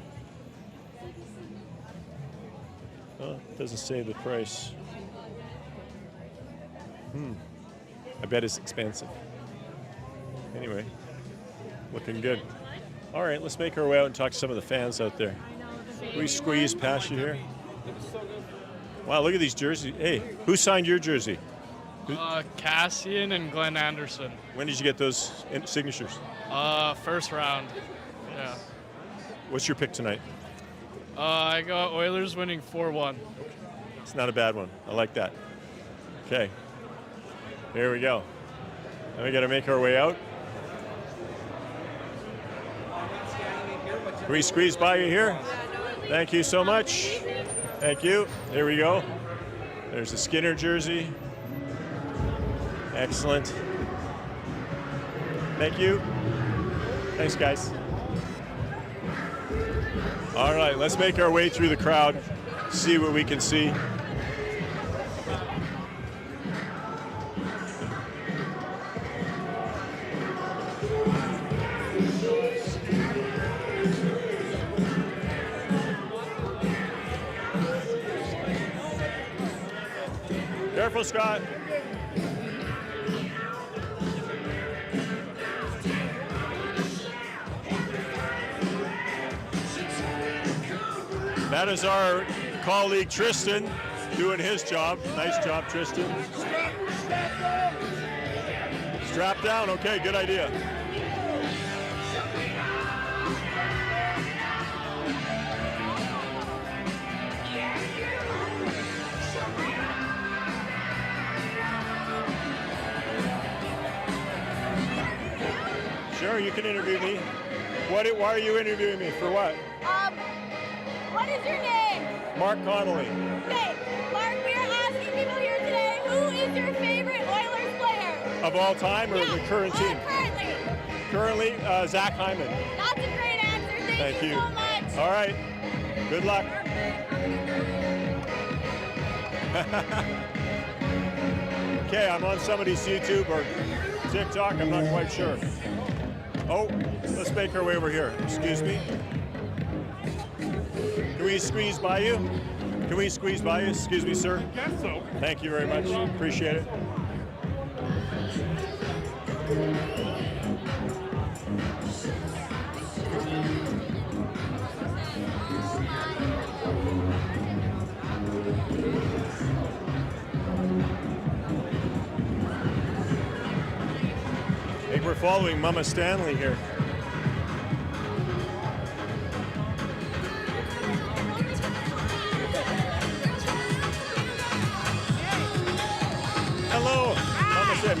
A: Oh, it doesn't say the price. I bet it's expensive. Anyway, looking good. All right, let's make our way out and talk to some of the fans out there. We squeeze past you here. Wow, look at these jerseys. Hey, who signed your jersey?
M: Cassian and Glenn Anderson.
A: When did you get those signatures?
M: First round. Yeah.
A: What's your pick tonight?
M: I got Oilers winning 4-1.
A: It's not a bad one. I like that. Okay. Here we go. Now we got to make our way out. Can we squeeze by you here? Thank you so much. Thank you. There we go. There's a Skinner jersey. Excellent. Thank you. Thanks, guys. All right, let's make our way through the crowd, see what we can see. Careful, Scott. That is our colleague Tristan doing his job. Nice job, Tristan. Strap down. Okay, good idea. Sure, you can interview me. Why are you interviewing me? For what?
N: What is your name?
A: Mark Connolly.
N: Okay, Mark, we are asking people here today, who is your favorite Oilers player?
A: Of all time or the current team?
N: Currently.
A: Currently, Zach Hyman.
N: That's a great answer. Thank you so much.
A: All right. Good luck. Okay, I'm on somebody's YouTube or TikTok. I'm not quite sure. Oh, let's make our way over here. Excuse me. Can we squeeze by you? Can we squeeze by you? Excuse me, sir.
H: I guess so.
A: Thank you very much. Appreciate it. I think we're following Mama Stanley here.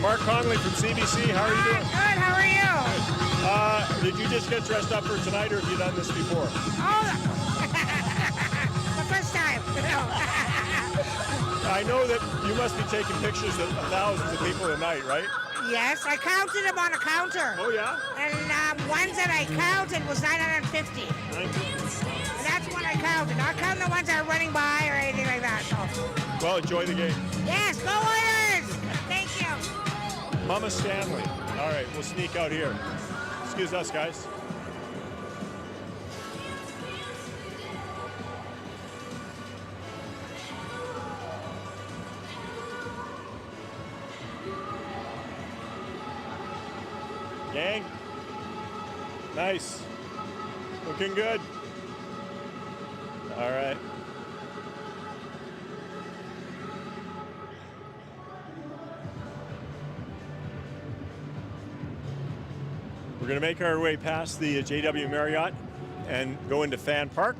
A: Mark Connolly from CBC. How are you doing?
O: Good, how are you?
A: Did you just get dressed up for tonight, or have you done this before?
O: Oh, the first time.
A: I know that you must be taking pictures of thousands of people a night, right?
O: Yes, I counted them on a counter.
A: Oh, yeah?
O: And ones that I counted was 950. And that's what I counted. Not counting the ones that are running by or anything like that. So.
A: Well, enjoy the game.
O: Yes, go Oilers! Thank you.
A: Mama Stanley. All right, we'll sneak out here. Excuse us, guys. Gang. Nice. Looking good. All right. We're going to make our way past the JW Marriott and go into Fan Park,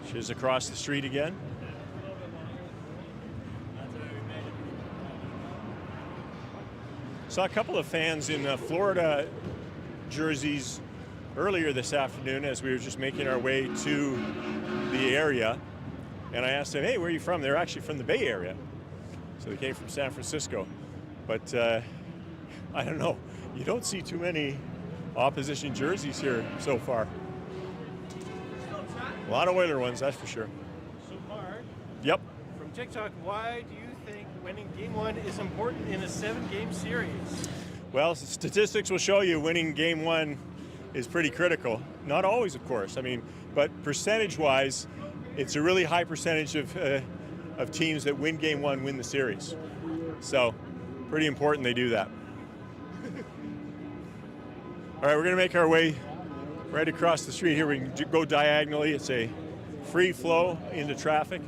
A: which is across the street again. Saw a couple of fans in Florida jerseys earlier this afternoon as we were just making our way to the area. And I asked them, hey, where are you from? They're actually from the Bay Area. So they came from San Francisco. But I don't know. You don't see too many opposition jerseys here so far. A lot of Oiler ones, that's for sure.
H: So, Mark.
A: Yep.
H: From TikTok, why do you think winning Game 1 is important in a 7-game series?
A: Well, statistics will show you winning Game 1 is pretty critical. Not always, of course. I mean, but percentage-wise, it's a really high percentage of teams that win Game 1 win the series. So, pretty important they do that. All right, we're going to make our way right across the street here. We can go diagonally. It's a free flow into traffic.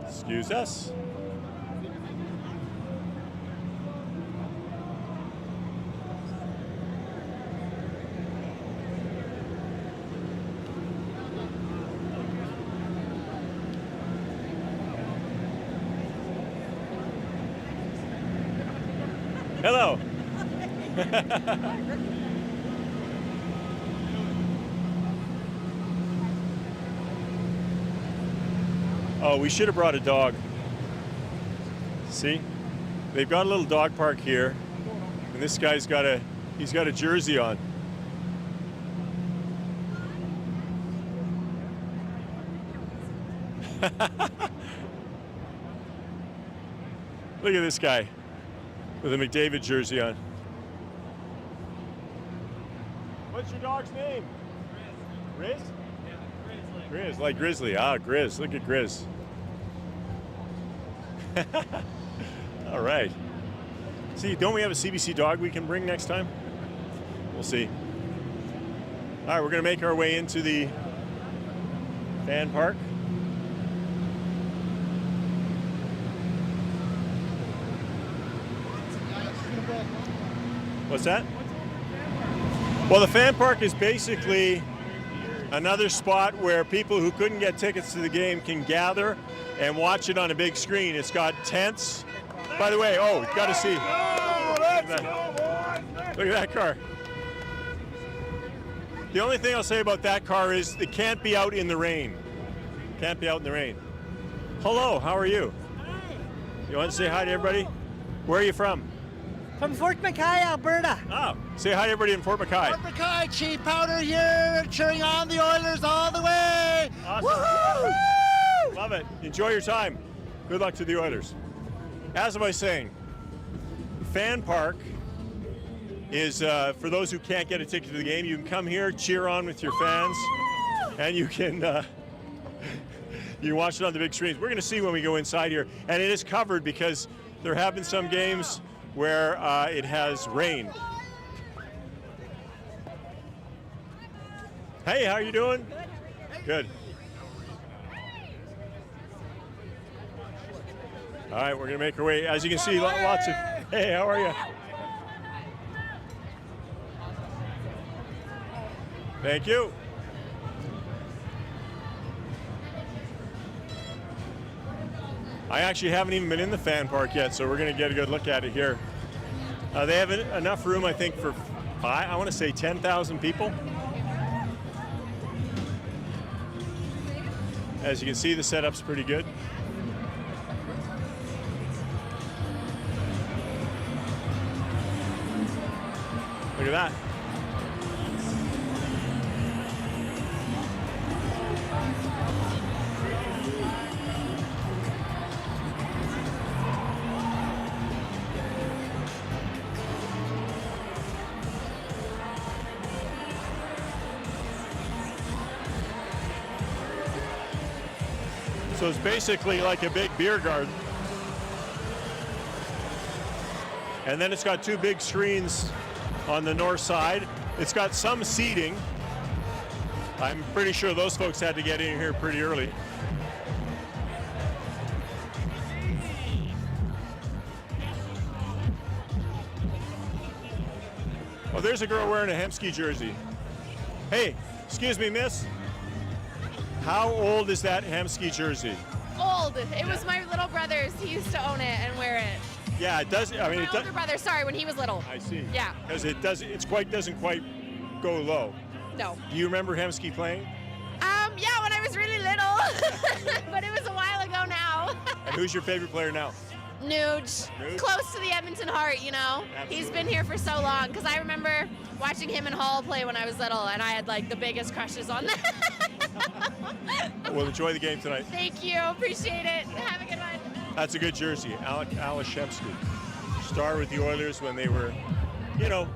A: Excuse us. Hello. Oh, we should have brought a dog. See? They've got a little dog park here, and this guy's got a jersey on. Look at this guy with a McDavid jersey on. What's your dog's name? Grizz. Grizz? Yeah, Grizz, like Grizzly. Ah, Grizz. Look at Grizz. All right. See, don't we have a CBC dog we can bring next time? We'll see. All right, we're going to make our way into the fan park. What's that? Well, the fan park is basically another spot where people who couldn't get tickets to the game can gather and watch it on a big screen. It's got tents. By the way, oh, got to see. Look at that car. The only thing I'll say about that car is it can't be out in the rain. Can't be out in the rain. Hello, how are you?
P: Hi.
A: You want to say hi to everybody? Where are you from?
P: From Fort Mackay, Alberta.
A: Oh, say hi to everybody in Fort Mackay.
P: Fort Mackay, Chief Powder here, cheering on the Oilers all the way.
A: Awesome.
P: Woohoo!
A: Love it. Enjoy your time. Good luck to the Oilers. As I was saying, Fan Park is for those who can't get a ticket to the game. You can come here, cheer on with your fans, and you can watch it on the big screens. We're going to see when we go inside here, and it is covered because there have been some games where it has rained. Hey, how are you doing? Good. All right, we're going to make our way. As you can see, lots of... Hey, how are you? Thank you. I actually haven't even been in the fan park yet, so we're going to get a good look at it here. They have enough room, I think, for I want to say 10,000 people. As you can see, the setup's pretty good. Look at that. So it's basically like a big beer garden. And then it's got two big screens on the north side. It's got some seating. I'm pretty sure those folks had to get in here pretty early. Oh, there's a girl wearing a Hemsky jersey. Hey, excuse me, miss. How old is that Hemsky jersey?
N: Old. It was my little brother's. He used to own it and wear it.
A: Yeah, it does. I mean,
N: my older brother. Sorry, when he was little.
A: I see.
N: Yeah.
A: Because it does. Doesn't quite go low.
N: No.
A: Do you remember Hemsky playing?
N: Yeah, when I was really little, but it was a while ago now.
A: And who's your favorite player now?
N: Nuge. Close to the Edmonton heart, you know.
A: Absolutely.
N: He's been here for so long. Because I remember watching him and Hall play when I was little, and I had like the biggest crushes on them.
A: We'll enjoy the game tonight.
N: Thank you. Appreciate it. Have a good one.
A: That's a good jersey. Alex Hemsky. Star with the Oilers when they were, you know,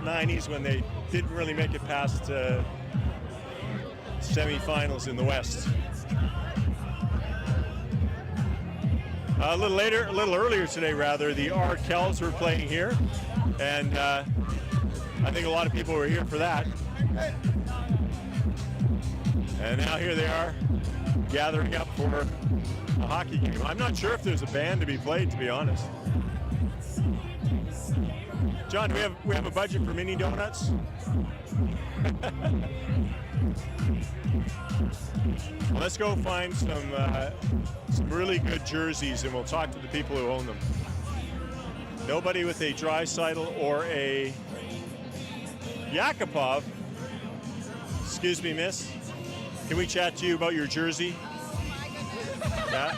A: 90s, when they didn't really make it past semifinals in the West. A little earlier today, rather, the Arkells were playing here, and I think a lot of people were here for that. And now here they are, gathering up for a hockey game. I'm not sure if there's a band to be played, to be honest. John, do we have a budget for mini donuts? Well, let's go find some really good jerseys, and we'll talk to the people who own them. Nobody with a Draisaitl or a Yakupov. Excuse me, miss. Can we chat to you about your jersey? Yeah.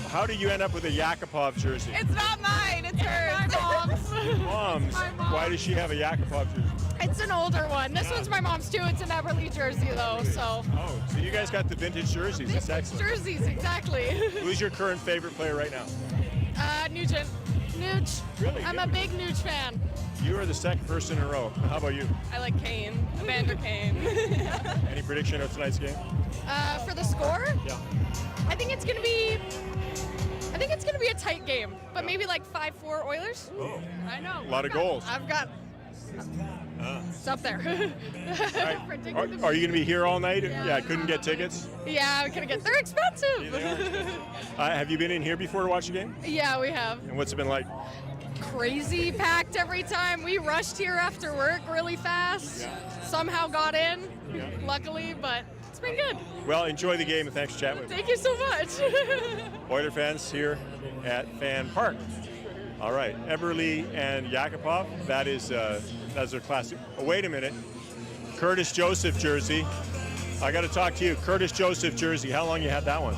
A: How did you end up with a Yakupov jersey?
Q: It's not mine, it's hers. My mom's.
A: Mom's? Why does she have a Yakupov jersey?
Q: It's an older one. This one's my mom's too. It's an Everly jersey though, so.
A: Oh, so you guys got the vintage jerseys. That's excellent.
Q: Jerseys, exactly.
A: Who's your current favorite player right now?
Q: Nugent. Nuge.
A: Really?
Q: I'm a big Nuge fan.
A: You are the second person in a row. How about you?
Q: I like Kane, Evander Kane.
A: Any prediction of tonight's game?
Q: For the score?
A: Yeah.
Q: I think it's gonna be a tight game, but maybe like 5-4 Oilers.
A: Oh.
Q: I know.
A: A lot of goals.
Q: I've got. It's up there.
A: Are you going to be here all night? Yeah, couldn't get tickets?
Q: Yeah, we couldn't get. They're expensive.
A: Have you been in here before to watch the game?
Q: Yeah, we have.
A: And what's it been like?
Q: Crazy packed every time. We rushed here after work really fast. Somehow got in, luckily, but it's been good.
A: Well, enjoy the game and thanks for chatting with me.
Q: Thank you so much.
A: Oiler fans here at Fan Park. All right, Eberle and Yakupov, that's their classic. Oh, wait a minute. Curtis Joseph jersey. I got to talk to you. Curtis Joseph jersey. How long you had that one?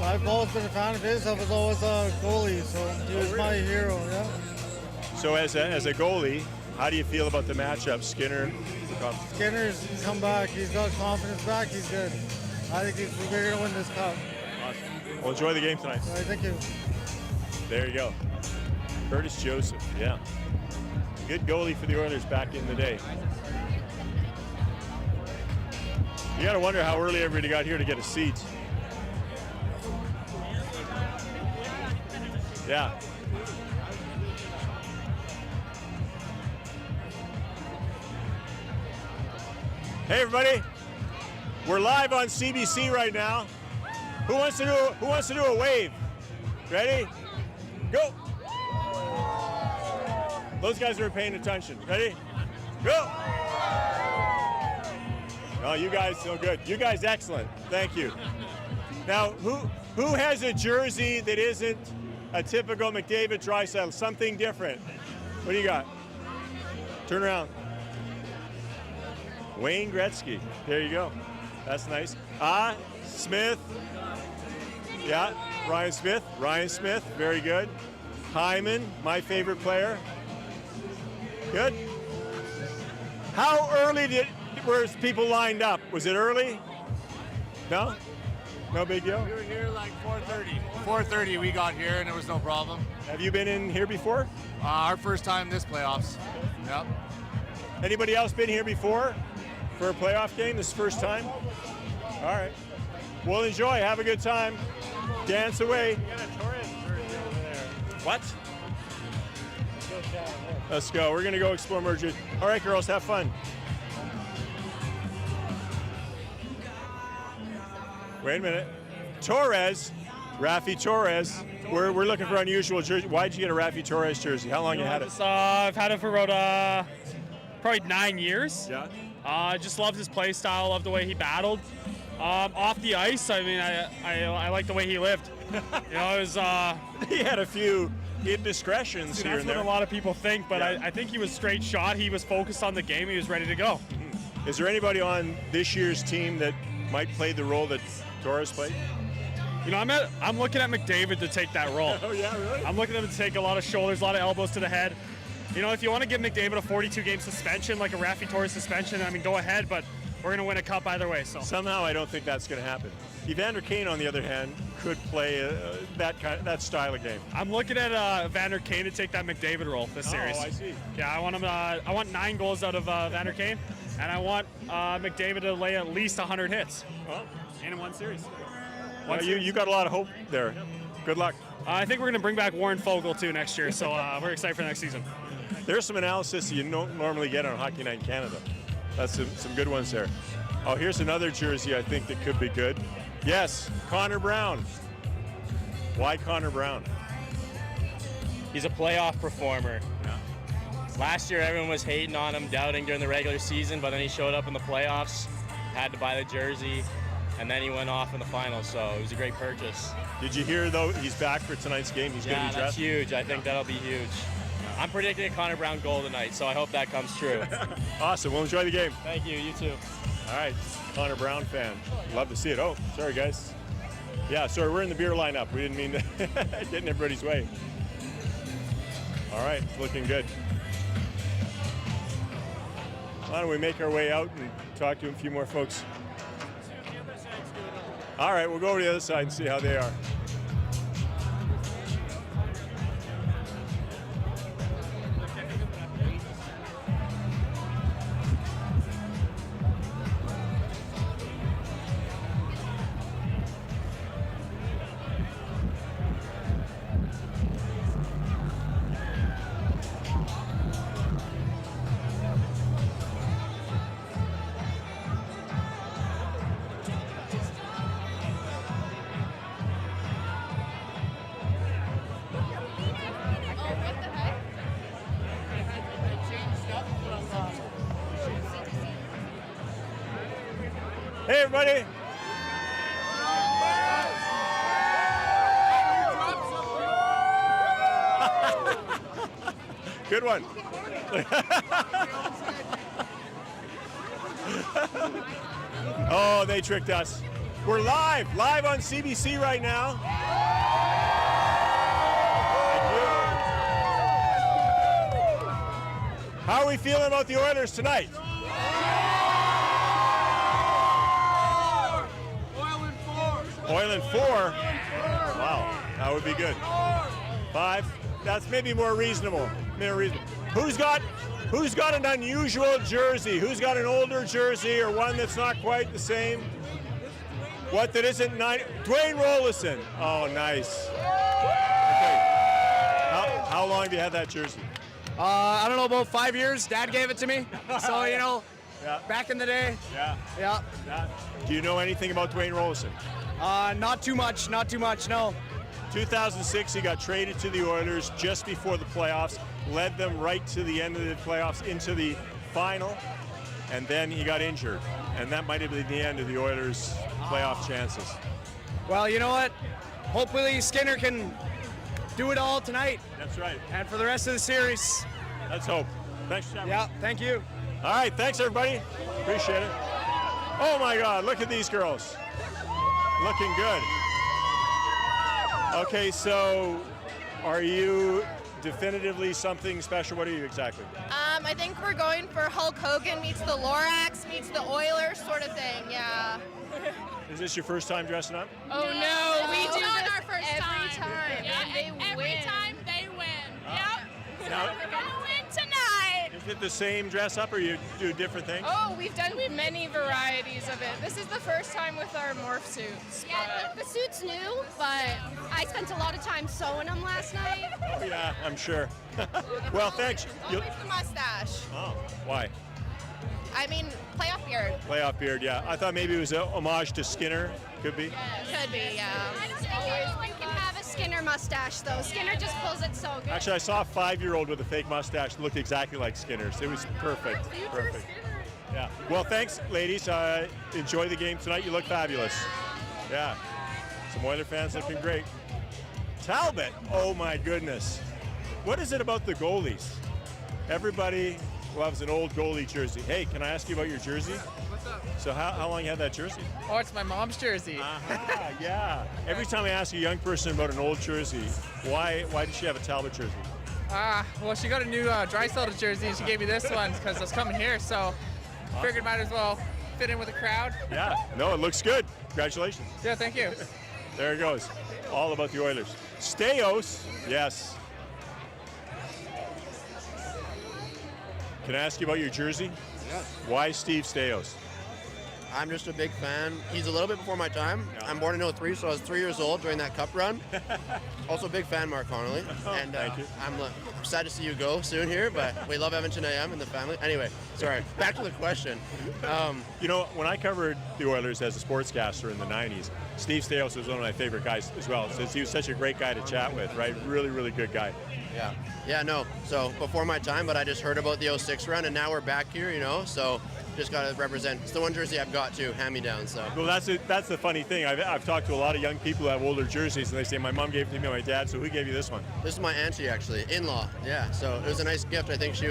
R: I've always been a fan of his. I was always a goalie, so he was my hero, yeah.
A: So as a goalie, how do you feel about the matchup, Skinner?
R: Skinner's come back. He's got confidence back. He's good. I think we're going to win this cup.
A: Awesome. Well, enjoy the game tonight.
R: All right, thank you.
A: There you go. Curtis Joseph, yeah. Good goalie for the Oilers back in the day. You got to wonder how early everybody got here to get a seat. Yeah. Hey everybody, we're live on CBC right now. Who wants to do a wave? Ready? Go. Those guys are paying attention. Ready? Go! Oh, you guys so good. You guys excellent. Thank you. Now, who has a jersey that isn't a typical McDavid Draisaitl? Something different. What do you got? Turn around. Wayne Gretzky. There you go. That's nice. Smith. Yeah, Ryan Smith. Ryan Smith. Very good. Hyman, my favorite player. Good. How early were people lined up? Was it early? No? No big deal?
S: We were here like 4:30. 4:30 we got here and there was no problem.
A: Have you been in here before?
S: Our first time this playoffs. Yep.
A: Anybody else been here before for a playoff game? This is first time? All right. Well, enjoy. Have a good time. Dance away. What? Let's go. We're going to go explore more jerseys. All right, girls, have fun. Wait a minute. Torres, Raffi Torres. We're looking for unusual jersey. Why'd you get a Raffi Torres jersey? How long you had it?
M: I've had it for about probably 9 years.
A: Yeah.
M: Just loved his play style. Loved the way he battled. Off the ice, I mean, I like the way he lived. You know, it was.
A: He had a few indiscretions here and there.
M: That's what a lot of people think, but
A: Yeah.
M: I think he was straight shot. He was focused on the game. He was ready to go.
A: Is there anybody on this year's team that might play the role that Torres played?
M: You know, I'm looking at McDavid to take that role.
A: Oh yeah, really?
M: I'm looking at him to take a lot of shoulders, a lot of elbows to the head. You know, if you want to give McDavid a 42-game suspension, like a Raffi Torres suspension, I mean, go ahead, but we're going to win a cup either way. So
A: somehow I don't think that's going to happen. Evander Kane, on the other hand, could play that style of game.
M: I'm looking at Evander Kane to take that McDavid role this series.
A: Oh, I see.
M: Yeah, I want him. I want 9 goals out of Evander Kane, and I want McDavid to lay at least 100 hits in one series.
A: You got a lot of hope there. Good luck.
M: I think we're going to bring back Warren Fogle too next year, so we're excited for next season.
A: There's some analysis you don't normally get on Hockey Night in Canada. That's some good ones there. Oh, here's another jersey I think that could be good. Yes, Connor Brown. Why Connor Brown?
T: He's a playoff performer.
A: Yeah.
T: Last year, everyone was hating on him, doubting during the regular season, but then he showed up in the playoffs, had to buy the jersey, and then he went off in the finals, so it was a great purchase.
A: Did you hear, though, he's back for tonight's game? He's going to be
T: that's
A: dressed?
T: huge. I think that'll be huge. I'm predicting a Connor Brown goal tonight, so I hope that comes true.
A: Awesome. Well, enjoy the game.
T: Thank you. You too.
A: All right. Connor Brown fan. Love to see it. Oh, sorry, guys. Yeah, sorry, we're in the beer lineup. We didn't mean to get in everybody's way. All right, it's looking good. Why don't we make our way out and talk to a few more folks? All right, we'll go over to the other side and see how they are. Hey, everybody. Good one. Oh, they tricked us. We're live on CBC right now. How are we feeling about the Oilers tonight? Oil in 4. Wow, that would be good. 5. That's maybe more reasonable. Who's got an unusual jersey? Who's got an older jersey or one that's not quite the same? What that isn't 9? Dwayne Rollison. Oh, nice. Okay. How long have you had that jersey?
U: I don't know, about 5 years. Dad gave it to me. So, you know,
A: yeah.
U: Back in the day.
A: Yeah.
U: Yeah.
A: Do you know anything about Dwayne Rollison?
U: Not too much, no.
A: 2006, he got traded to the Oilers just before the playoffs, led them right to the end of the playoffs into the final, and then he got injured. And that might have been the end of the Oilers' playoff chances.
U: Well, you know what? Hopefully Skinner can do it all tonight.
A: That's right.
U: And for the rest of the series.
A: Let's hope. Thanks, Jeff.
U: Yeah, thank you.
A: All right, thanks, everybody. Appreciate it. Oh, my God, look at these girls. Looking good. Okay, so are you definitively something special? What are you exactly?
Q: I think we're going for Hulk Hogan meets the Lorax meets the Oilers sort of thing, yeah.
A: Is this your first time dressing up?
Q: Oh no, we do
N: not
Q: this
N: our first
Q: every
N: time.
Q: time.
N: Yeah,
Q: And they
N: every
Q: win.
N: time they win. Yep.
A: Now,
N: We're gonna win tonight.
A: is it the same dress up or you do different things?
Q: Oh, we've done many varieties of it. This is the first time with our morph suits.
N: Yeah, the suit's new, but I spent a lot of time sewing them last night.
A: Oh, yeah, I'm sure. Well, thanks.
Q: Always the mustache.
A: Oh, why?
Q: I mean, playoff beard.
A: Playoff beard, yeah. I thought maybe it was a homage to Skinner. Could be.
Q: Could be, yeah.
N: I don't think anyone can have a Skinner mustache, though. Skinner just pulls it so good.
A: Actually, I saw a 5-year-old with a fake mustache that looked exactly like Skinner's. It was perfect. Perfect. Yeah. Well, thanks, ladies. Enjoy the game tonight. You look fabulous. Yeah. Some Oiler fans looking great. Talbot. Oh, my goodness. What is it about the goalies? Everybody loves an old goalie jersey. Hey, can I ask you about your jersey?
C: What's up?
A: So how long you had that jersey?
C: Oh, it's my mom's jersey.
A: Yeah. Every time I ask a young person about an old jersey, why did she have a Talbot jersey?
C: Well, she got a new Draisaitl jersey, and she gave me this one because I was coming here, so figured might as well fit in with the crowd.
A: Yeah. No, it looks good. Congratulations.
C: Yeah, thank you.
A: There it goes. All about the Oilers. Staios. Yes. Can I ask you about your jersey?
V: Yes.
A: Why Steve Staios?
V: I'm just a big fan. He's a little bit before my time. I'm born in 03, so I was 3 years old during that cup run. Also a big fan, Mark Connolly. And
A: Thank you.
V: I'm sad to see you go soon here, but we love Edmonton AM and the family. Anyway, sorry, back to the question.
A: You know, when I covered the Oilers as a sportscaster in the 90s, Steve Staios was one of my favorite guys as well, since he was such a great guy to chat with, right? Really, really good guy.
V: Yeah, no, so before my time, but I just heard about the 06 run, and now we're back here, you know, so just got to represent. It's the one jersey I've got too, hand-me-down, so.
A: Well, that's the funny thing. I've talked to a lot of young people who have older jerseys, and they say, my mom gave it to me, my dad, so who gave you this one?
V: This is my auntie, actually, in-law, yeah, so it was a nice gift. I think it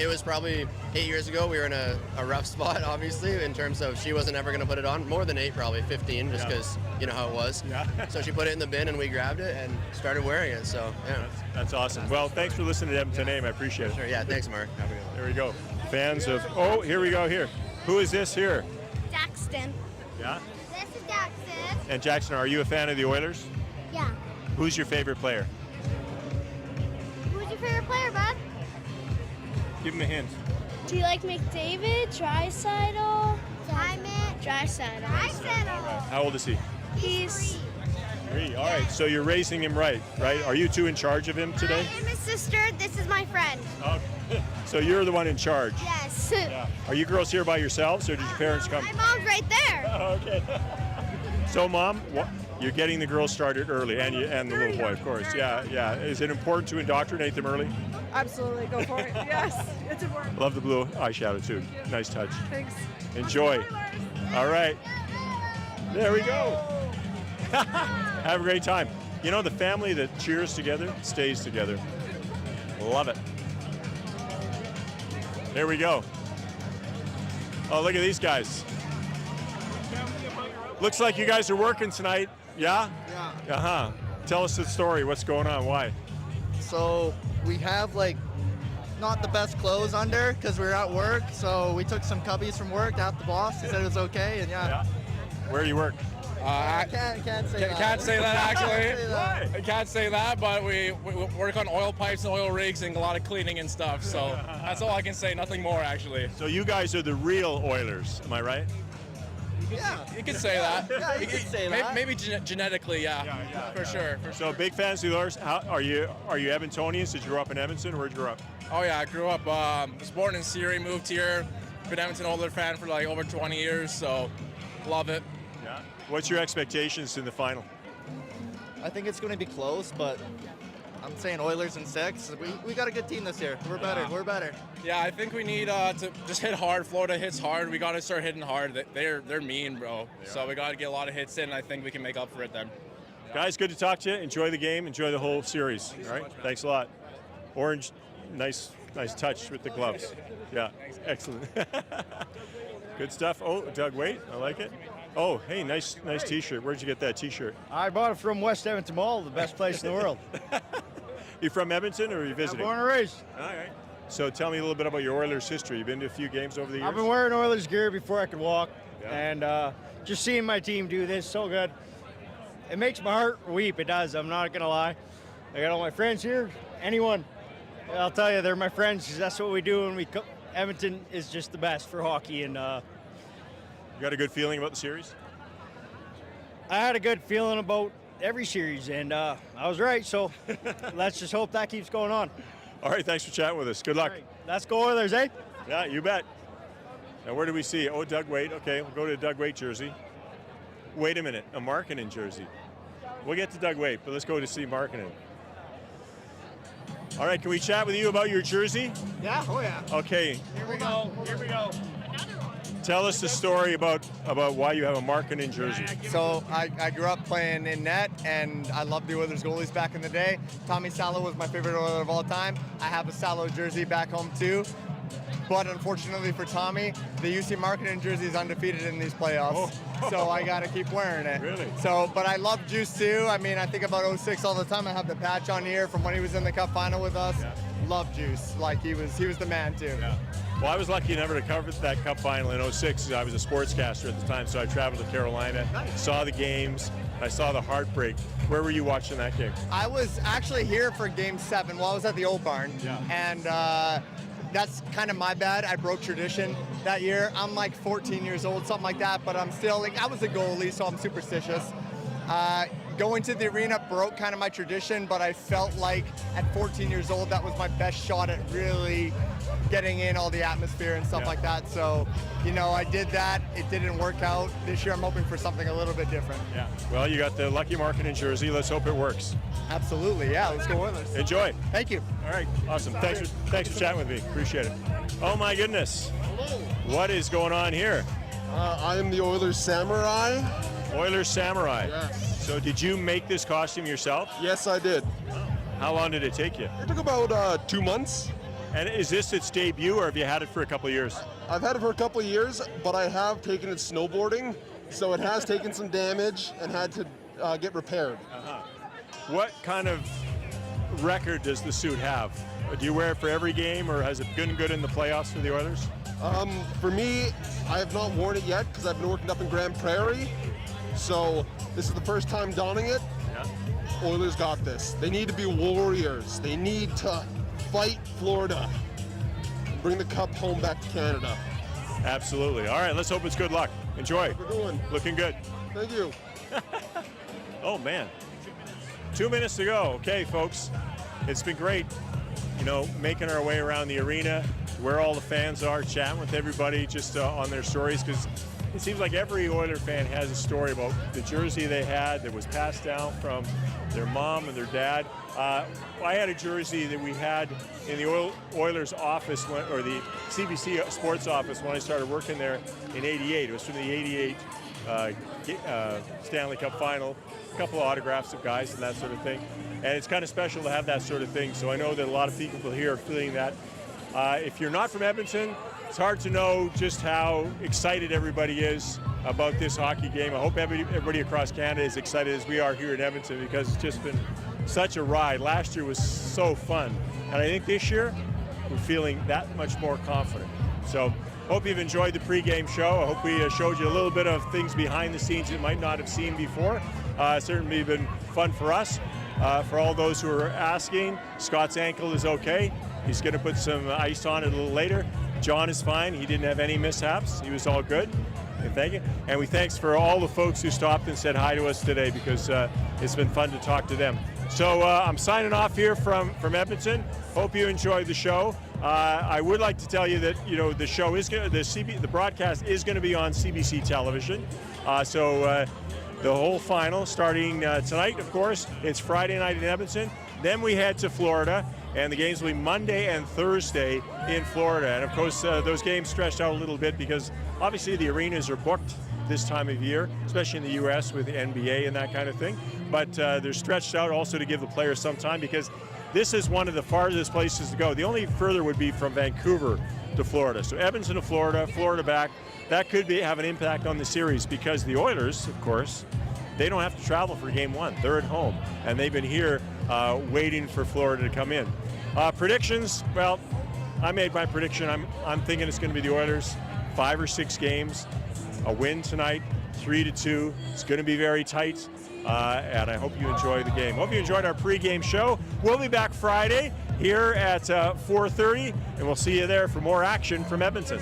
V: was probably 8 years ago. We were in a rough spot, obviously, in terms of she wasn't ever going to put it on. More than 8, probably 15, just because you know how it was.
A: Yeah.
V: So she put it in the bin, and we grabbed it and started wearing it. So yeah.
A: That's awesome. Well, thanks for listening to Edmonton AM. I appreciate it.
V: Sure. Yeah. Thanks, Mark. Have a good one.
A: There we go. Fans of. Oh, here we go. Here. Who is this here?
N: Daxton.
A: Yeah.
N: This is Daxton.
A: And Jackson, are you a fan of the Oilers?
N: Yeah.
A: Who's your favorite player?
N: Who's your favorite player, bud?
A: Give him a hint.
N: Do you like McDavid, Draisaitl? Draisaitl.
A: How old is he?
N: He's
A: 3. All right. So you're raising him right? Are you two in charge of him today?
N: I am his sister. This is my friend.
A: So you're the one in charge.
N: Yes.
A: Yeah. Are you girls here by yourselves, or did your parents come?
N: My mom's right there.
A: Okay. So, Mom, you're getting the girls started early, and the little boy, of course. Yeah. Is it important to indoctrinate them early?
W: Absolutely, go for it. Yes, it's important.
A: Love the blue eyeshadow too. Nice touch.
W: Thanks.
A: Enjoy. All right. There we go. Have a great time. You know, the family that cheers together stays together. Love it. There we go. Oh, look at these guys. Looks like you guys are working tonight. Yeah?
X: Yeah.
A: Uh-huh. Tell us the story. What's going on? Why?
X: So we have not the best clothes under because we were at work. So we took some cubbies from work, asked the boss. He said it was okay, and yeah.
A: Where do you work?
X: I can't say that.
U: Can't say that actually.
X: Can't say that.
U: I can't say that, but we work on oil pipes and oil rigs and a lot of cleaning and stuff. So that's all I can say. Nothing more actually.
A: So you guys are the real Oilers, am I right?
X: Yeah.
U: You could say that.
X: Yeah, you could say that.
U: Maybe genetically, yeah. For sure.
A: So big fans of the Oilers. Are you Edmontonians? Did you grow up in Edmonton? Where'd you grow up?
U: Oh yeah, I grew up. Was born in Surrey, moved here. Been Edmonton Oilers fan for over 20 years, so love it.
A: Yeah. What's your expectations in the final?
X: I think it's going to be close, but I'm saying Oilers in 6. We got a good team this year. We're better. We're better.
U: Yeah, I think we need to just hit hard. Florida hits hard. We got to start hitting hard. They're mean, bro. So we got to get a lot of hits in. I think we can make up for it then.
A: Guys, good to talk to you. Enjoy the game. Enjoy the whole series. All right. Thanks a lot. Orange, nice touch with the gloves. Yeah, excellent. Good stuff. Oh, Doug Waite, I like it. Oh, hey, nice T-shirt. Where'd you get that T-shirt?
D: I bought it from West Edmonton Mall, the best place in the world.
A: You from Edmonton, or are you visiting?
D: I'm born and raised.
A: All right. So tell me a little bit about your Oilers history. You've been to a few games over the years?
D: I've been wearing Oilers gear before I could walk,
A: Yeah.
D: and just seeing my team do this, so good. It makes my heart weep, it does, I'm not going to lie. I got all my friends here, anyone. I'll tell you, they're my friends, because that's what we do when we come. Edmonton is just the best for hockey, and
A: You got a good feeling about the series?
D: I had a good feeling about every series, and I was right, so let's just hope that keeps going on.
A: All right, thanks for chatting with us. Good luck.
D: Right, let's go Oilers, eh?
A: Yeah, you bet. Now, where do we see? Oh, Doug Waite. Okay, we'll go to Doug Waite jersey. Wait a minute, a Markkanen jersey. We'll get to Doug Waite, but let's go to see Markkanen. All right, can we chat with you about your jersey?
X: Yeah, oh yeah.
A: Okay,
D: Here we go.
A: tell us the story about why you have a Markkanen jersey.
X: So I grew up playing in net, and I loved the Oilers goalies back in the day. Tommy Salo was my favorite Oiler of all time. I have a Salo jersey back home too. But unfortunately for Tommy, the UC Markkanen jersey is undefeated in these playoffs. So I got to keep wearing it.
A: Really?
X: So, but I love Juice too. I mean, I think about 06 all the time. I have the patch on here from when he was in the Cup final with us.
A: Yeah.
X: Love Juice. Like he was the man too.
A: Yeah. Well, I was lucky never to cover that Cup final in 06. I was a sportscaster at the time, so I traveled to Carolina, saw the games, I saw the heartbreak. Where were you watching that game?
X: I was actually here for Game 7. Well, I was at the Old Barn.
A: Yeah.
X: And that's kind of my bad. I broke tradition that year. I'm like 14 years old, something like that, but I'm still like, I was a goalie, so I'm superstitious. Going to the arena broke kind of my tradition, but I felt like at 14 years old, that was my best shot at really getting in all the atmosphere and stuff like that. So, you know, I did that. It didn't work out. This year, I'm hoping for something a little bit different.
A: Yeah. Well, you got the lucky Markkanen jersey. Let's hope it works.
X: Absolutely. Yeah. Let's go Oilers.
A: Enjoy.
X: Thank you.
A: All right. Awesome. Thanks for chatting with me. Appreciate it. Oh my goodness.
E: Hello.
A: What is going on here?
E: I am the Oilers Samurai.
A: Oilers Samurai.
E: Yes.
A: So did you make this costume yourself?
E: Yes, I did.
A: How long did it take you?
E: It took about 2 months.
A: And is this its debut, or have you had it for a couple of years?
E: I've had it for a couple of years, but I have taken it snowboarding, so it has taken some damage and had to get repaired.
A: What kind of record does the suit have? Do you wear it for every game, or has it been good in the playoffs for the Oilers?
E: For me, I have not worn it yet because I've been working up in Grand Prairie, so this is the first time donning it.
A: Yeah.
E: Oilers got this. They need to be warriors. They need to fight Florida and bring the cup home back to Canada.
A: Absolutely. All right, let's hope it's good luck. Enjoy.
E: We're going.
A: Looking good.
E: Thank you.
A: Oh, man. 2 minutes to go. Okay, folks. It's been great, you know, making our way around the arena, where all the fans are, chatting with everybody just on their stories, because it seems like every Oiler fan has a story about the jersey they had that was passed down from their mom and their dad. I had a jersey that we had in the Oilers office, or the CBC sports office, when I started working there in '88. It was from the '88 Stanley Cup final. A couple of autographs of guys and that sort of thing. And it's kind of special to have that sort of thing. So I know that a lot of people here are feeling that. If you're not from Edmonton, it's hard to know just how excited everybody is about this hockey game. I hope everybody across Canada is excited as we are here in Edmonton, because it's just been such a ride. Last year was so fun. And I think this year, we're feeling that much more confident. So hope you've enjoyed the pregame show. I hope we showed you a little bit of things behind the scenes you might not have seen before. Certainly been fun for us. For all those who are asking, Scott's ankle is okay. He's going to put some ice on it a little later. John is fine. He didn't have any mishaps. He was all good. And thank you. And we thanks for all the folks who stopped and said hi to us today, because it's been fun to talk to them. So I'm signing off here from Edmonton. Hope you enjoyed the show. I would like to tell you that, you know, the show is the broadcast is going to be on CBC Television. So the whole final starting tonight, of course. It's Friday night in Edmonton. Then we head to Florida, and the games will be Monday and Thursday in Florida. And of course, those games stretched out a little bit because obviously the arenas are booked this time of year, especially in the U.S. with the NBA and that kind of thing. But they're stretched out also to give the players some time, because this is one of the farthest places to go. The only further would be from Vancouver to Florida. So Edmonton to Florida, Florida back. That could have an impact on the series, because the Oilers, of course, they don't have to travel for game one. They're at home, and they've been here waiting for Florida to come in. Predictions, well, I made my prediction. I'm thinking it's going to be the Oilers, 5 or 6 games, a win tonight, 3-2. It's going to be very tight, and I hope you enjoy the game. Hope you enjoyed our pregame show. We'll be back Friday here at 4:30, and we'll see you there for more action from Edmonton.